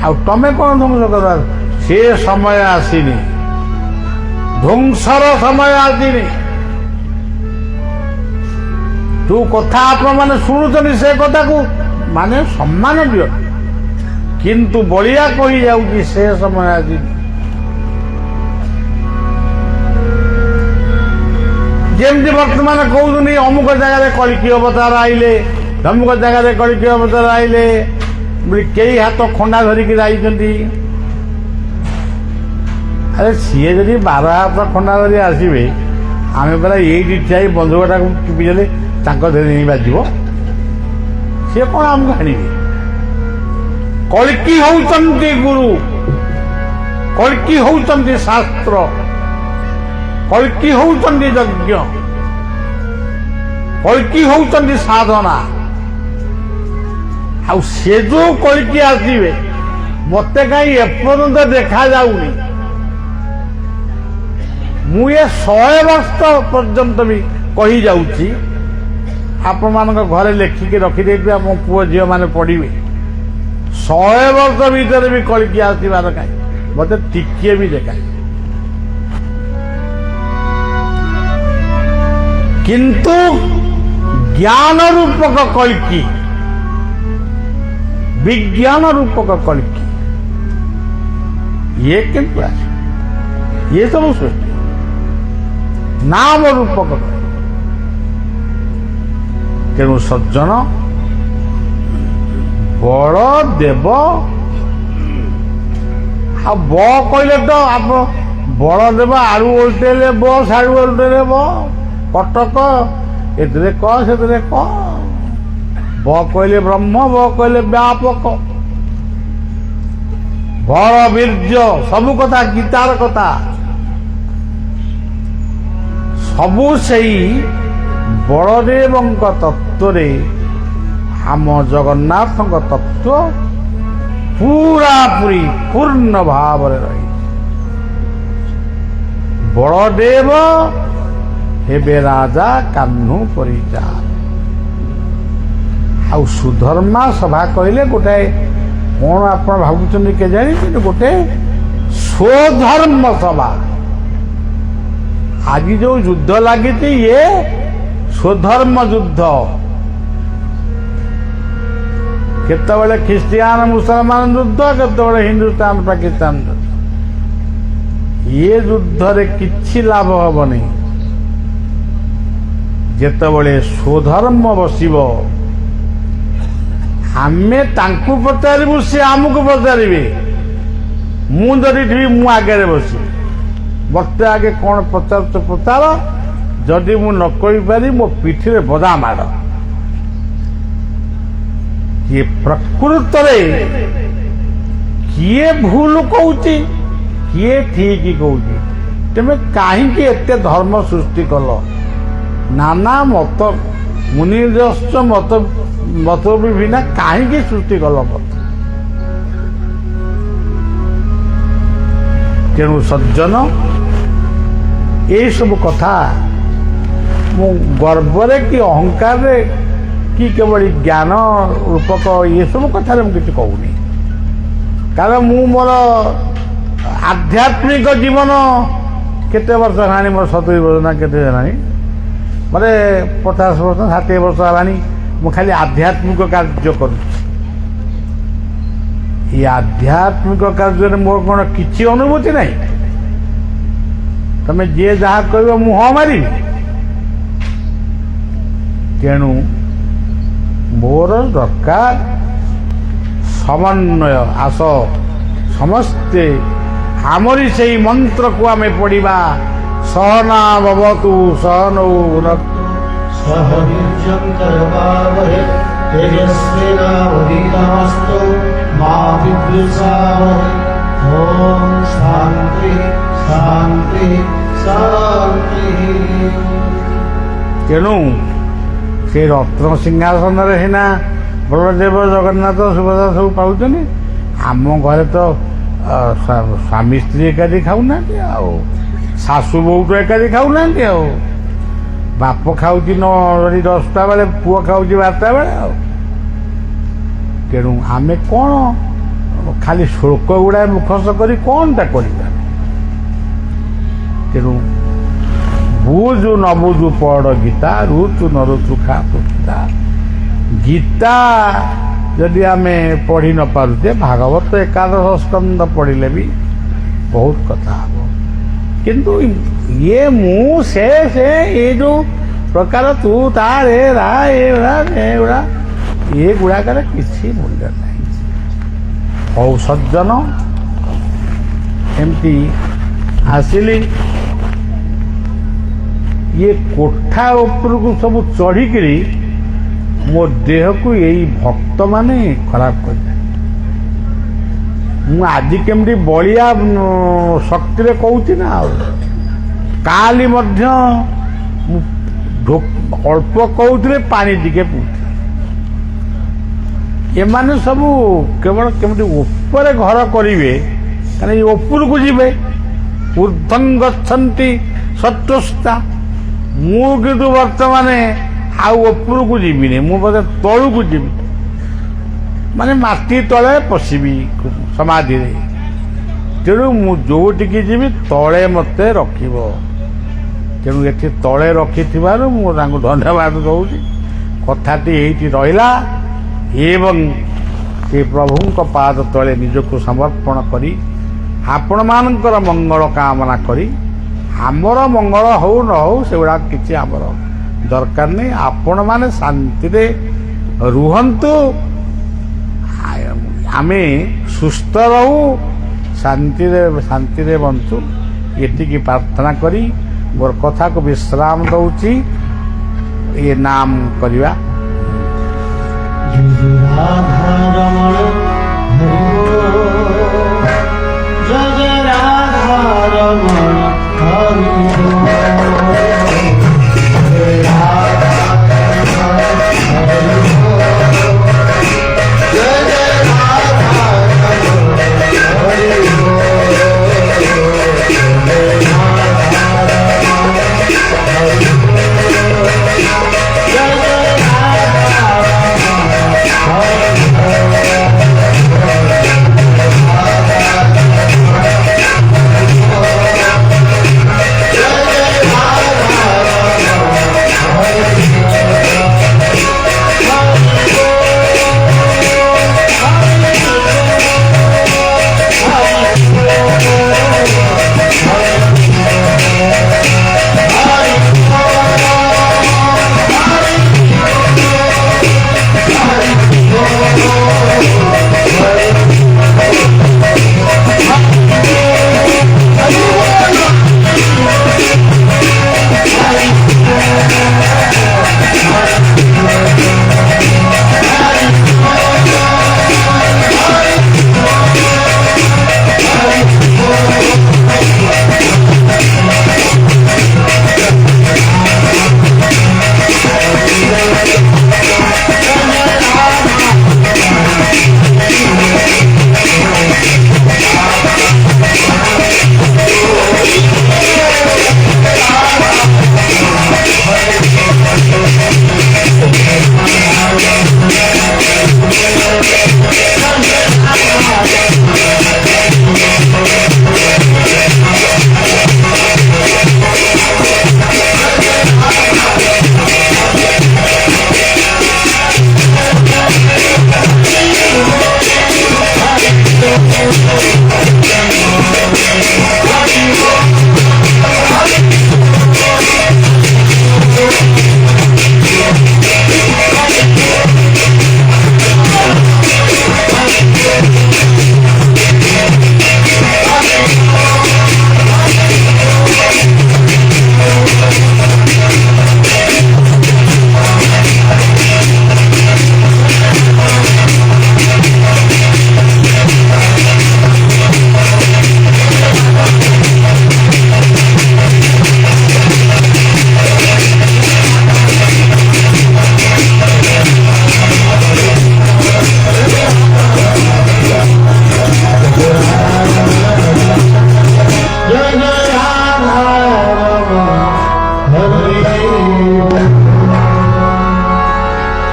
ଆଉ ତମେ କଣ ଧ୍ୱଂସ କର? ସେ ସମୟ ଆସିନି, ଧ୍ୱଂସର ସମୟ ଆସିନି। ଯୋଉ କଥା ଆପଣମାନେ ଶୁଣୁଛନ୍ତି ସେ କଥାକୁ ମାନେ ସମ୍ମାନ ଦିଅ, କିନ୍ତୁ ବଳିଆ କହିଯାଉଛି ସେ ସମୟ ଆସିନି। ଯେମିତି ବର୍ତ୍ତମାନ କହୁଛନ୍ତି ଅମୁକ ଜାଗାରେ କଳିକି ଅବତାର ଆଇଲେ, ଅମୁକ ଜାଗାରେ କଳିକି ଅବତାର ଆଇଲେ, କେହି ହାତ ଖଣ୍ଡା ଧରିକି ଯାଇଛନ୍ତି। ଆରେ ସିଏ ଯଦି 12 ହାତ ଖଣ୍ଡା ଧରି ଆସିବେ, ଆମେ ପରା ଏଇଠି ଠିଆ ବନ୍ଧୁକଟାକୁ ଟିପି ଦେଲେ ତାଙ୍କ ଧରି ନେଇ ବାଜିବ। ସିଏ କଣ ଆମକୁ ଆଣିବେ? କଳିକି ହଉଛନ୍ତି ଗୁରୁ, କଳିକି ହଉଛନ୍ତି ଶାସ୍ତ୍ର, କଳିକି ହଉଛନ୍ତି ଯଜ୍ଞ, କଳିକି ହଉଛନ୍ତି ସାଧନା। ଆଉ ସେ ଯୋଉ କଳିକି ଆସିବେ ମତେ କାହିଁ ଏପର୍ଯ୍ୟନ୍ତ ଦେଖାଯାଉନି। ମୁଁ ଏ 100 ବର୍ଷ ପର୍ଯ୍ୟନ୍ତ ବି କହିଯାଉଛି, ଆପଣମାନଙ୍କ ଘରେ ଲେଖିକି ରଖିଦେଇଥିବେ, ଆମ ପୁଅ ଝିଅ ମାନେ ପଢିବେ। 100 ବର୍ଷ ଭିତରେ ବି କଳିକି ଆସିବାର କାହିଁ ମତେ ଟିକିଏ ବି ଦେଖାଏ। କିନ୍ତୁ ଜ୍ଞାନ ରୂପକ କଳିକି, ବିଜ୍ଞାନ ରୂପକ କଳିକି ଇଏ କିନ୍ତୁ ଆସେ। ଇଏ ସବୁ ସୃଷ୍ଟି ନାମ ରୂପକ। ତେଣୁ ସଜ୍ଜନ ବଳ ଦେବ। ଆଉ ବ କହିଲେ ତ ଆପଣ ବଳ ଦେବ, ଆଳୁ ଓଲଟେଇଲେ ବ, ସାଳୁ ଓଲଟେଇଲେ ବ। କଟକ ଏଥିରେ କ, ସେଥିରେ କ। ବ କହିଲେ ବ୍ରହ୍ମ, ବ କହିଲେ ବ୍ୟାପକ। ବଳ ବୀର୍ଯ୍ୟ ସବୁ କଥା, ଗୀତାର କଥା ସବୁ ସେଇ ବଳଦେବଙ୍କ ତତ୍ତ୍ୱରେ ଆମ ଜଗନ୍ନାଥଙ୍କ ତତ୍ତ୍ୱ ପୁରାପୁରି ପୂର୍ଣ୍ଣ ଭାବରେ ରହିଛି। ବଳଦେବ ହେବେ ରାଜା କାହ୍ନୁ ପରିଚାର। ଆଉ ସୁଧର୍ମା ସଭା କହିଲେ ଗୋଟାଏ କଣ ଆପଣ ଭାବୁଛନ୍ତି କେଜାଣି, କିନ୍ତୁ ଗୋଟେ ସ୍ୱଧର୍ମ ସଭା। ଆଜି ଯୋଉ ଯୁଦ୍ଧ ଲାଗିଛି ଇଏ ସ୍ୱଧର୍ମ ଯୁଦ୍ଧ। କେତେବେଳେ ଖ୍ରୀଷ୍ଟିଆନ ମୁସଲମାନ ଯୁଦ୍ଧ, କେତେବେଳେ ହିନ୍ଦୁସ୍ତାନ ପାକିସ୍ତାନ ଯୁଦ୍ଧ। ଇଏ ଯୁଦ୍ଧରେ କିଛି ଲାଭ ହବନି। ଯେତେବେଳେ ସ୍ୱଧର୍ମ ବସିବ, ଆମେ ତାଙ୍କୁ ପଚାରିବୁ, ସେ ଆମକୁ ପଚାରିବେ। ମୁଁ ଯଦି ଥିବି ମୁଁ ଆଗରେ ବସିବି, ମତେ ଆଗେ କଣ ପଚାରୁଛ ପଚାର, ଯଦି ମୁଁ ନ କହିପାରି ମୋ ପିଠିରେ ବଦା ମାଡ଼। କିଏ ପ୍ରକୃତରେ କିଏ ଭୁଲ କହୁଛି, କିଏ ଠିକ କହୁଛି? ତମେ କାହିଁକି ଏତେ ଧର୍ମ ସୃଷ୍ଟି କଲ? ନାନା ମତ ମୁନିରଶ୍ଚ ମତ ବିଭିନ୍ନ କାହିଁକି ସୃଷ୍ଟି କଲ? ତେଣୁ ସଜ୍ଜନ ଏଇ ସବୁ କଥା ମୁଁ ଗର୍ବରେ କି ଅହଙ୍କାରରେ କି କେବଳ ଜ୍ଞାନ ରୂପକ ଏସବୁ କଥାରେ ମୁଁ କିଛି କହୁନି। କାରଣ ମୁଁ ମୋର ଆଧ୍ୟାତ୍ମିକ ଜୀବନ କେତେ ବର୍ଷ ହେଲାଣି, ମୋର 70 ବର୍ଷ ନା କେତେ ହେଲାଣି, ମୋତେ 50 ବର୍ଷ 60 ବର୍ଷ ହେଲାଣି ମୁଁ ଖାଲି ଆଧ୍ୟାତ୍ମିକ କାର୍ଯ୍ୟ କରୁଛି। ଏ ଆଧ୍ୟାତ୍ମିକ କାର୍ଯ୍ୟରେ ମୋର କ'ଣ କିଛି ଅନୁଭୂତି ନାହିଁ? ତମେ ଯିଏ ଯାହା କହିବ ମୁଁ ହଁ ମାରିବି। ତେଣୁ ମୋର ଦରକାର ସମନ୍ୱୟ। ଆସ ସମସ୍ତେ ଆମରି ସେଇ ମନ୍ତ୍ରକୁ ଆମେ ପଢ଼ିବା। ସହନା ଭବତୁ ସହନୌ ଭୁନକ୍ତୁ ସହ ବୀର୍ଯ୍ୟଂ କରବାବହେ ତେଜସ୍ୱିନାବଧୀତମସ୍ତୁ ମା ବିଦ୍විଷାବହେ। ଓମ୍ ଶାନ୍ତି ଶାନ୍ତି ଶାନ୍ତି। ତେଣୁ ସେ ରତ୍ନ ସିଂହାସନରେ ସିନା ବଳଦେବ ଜଗନ୍ନାଥ ସୁଭଦ୍ରା ସବୁ ପାଉଛନ୍ତି। ଆମ ଘରେ ତ ସ୍ୱାମୀ ସ୍ତ୍ରୀ ଏକାଠି ଖାଉନାହାନ୍ତି, ଆଉ ଶାଶୁ ବୋହୂ ତ ଏକାଠି ଖାଉନାହାନ୍ତି, ଆଉ ବାପ ଖାଉଛି 10ଟା ବେଳେ, ପୁଅ ଖାଉଛି 12ଟା ବେଳେ। ଆଉ ତେଣୁ ଆମେ କ'ଣ ଖାଲି ଶ୍ଳୋକ ଗୁଡ଼ାଏ ମୁଖସ୍ଥ କରି କ'ଣଟା କରିବା? ତେଣୁ ବୁଝୁ ନ ବୁଝୁ ପଢ଼ ଗୀତା, ରୁଚୁ ନ ରୁଚୁ ଖା ଗୀତା। ଗୀତା ଯଦି ଆମେ ପଢ଼ି ନ ପାରୁଛେ, ଭାଗବତ 11 ସ୍କନ୍ଧ ପଢ଼ିଲେ ବି ବହୁତ କଥା ହବ। କିନ୍ତୁ ଇଏ ମୁଁ ସେ ଏ ଯେଉଁ ପ୍ରକାର ତୁ ତା ରେ ରା ଏଗୁଡ଼ାକରେ କିଛି ମୂଲ୍ୟ ନାହିଁ। ହଉ ସଜ୍ଜନ, ଏମିତି ଆସିଲି। ଇଏ କୋଠା ଉପରକୁ ସବୁ ଚଢ଼ିକିରି ମୋ ଦେହକୁ ଏଇ ଭକ୍ତମାନେ ଖରାପ କରିଥାଏ। ମୁଁ ଆଜି କେମିତି ବଳିଆ ଶକ୍ତିରେ କହୁଛି ନା, ଆଉ କାଲି ମଧ୍ୟ ମୁଁ ଅଳ୍ପ କହୁଥିଲେ ପାଣି ଟିକେ ପିଉଥିଲି। ଏମାନେ ସବୁ କେବଳ କେମିତି ଉପରେ ଘର କରିବେ, କାରଣ ଏଇ ଉପରକୁ ଯିବେ। ଊର୍ଦ୍ଧ୍ୱଂ ଗଚ୍ଛନ୍ତି ଶତ୍ରୁସ୍ତା। ମୁଁ କିନ୍ତୁ ବର୍ତ୍ତମାନ ଆଉ ଉପରକୁ ଯିବିନି, ମୁଁ ବୋଧେ ତଳକୁ ଯିବି, ମାନେ ମାଟି ତଳେ ପଶିବି ସମାଧିରେ। ତେଣୁ ମୁଁ ଯୋଉଠିକି ଯିବି ତଳେ ମୋତେ ରଖିବ। ତେଣୁ ଏଠି ତଳେ ରଖିଥିବାରୁ ମୁଁ ତାଙ୍କୁ ଧନ୍ୟବାଦ ଦେଉଛି। କଥାଟି ଏଇଠି ରହିଲା ଏବଂ ସେ ପ୍ରଭୁଙ୍କ ପାଦ ତଳେ ନିଜକୁ ସମର୍ପଣ କରି ଆପଣମାନଙ୍କର ମଙ୍ଗଳ କାମନା କରି, ଆମର ମଙ୍ଗଳ ହଉ ନ ହଉ ସେଗୁଡ଼ା କିଛି ଆମର ଦରକାର ନାହିଁ। ଆପଣମାନେ ଶାନ୍ତିରେ ରୁହନ୍ତୁ, ଆମେ ସୁସ୍ଥ ରହୁ, ଶାନ୍ତିରେ ବଞ୍ଚୁ, ଏତିକି ପ୍ରାର୍ଥନା କରି ମୋର କଥାକୁ ବିଶ୍ରାମ ଦେଉଛି। ଏ ନାମ କରିବା। ଜୟ ରାଧା ରମଣ ହରି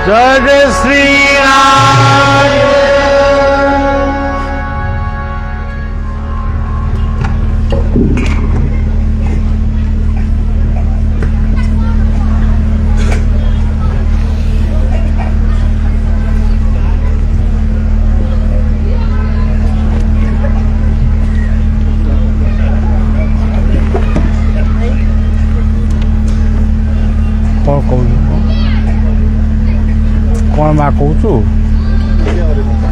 जय जय श्री राम। कौन कौन माँ कहूँ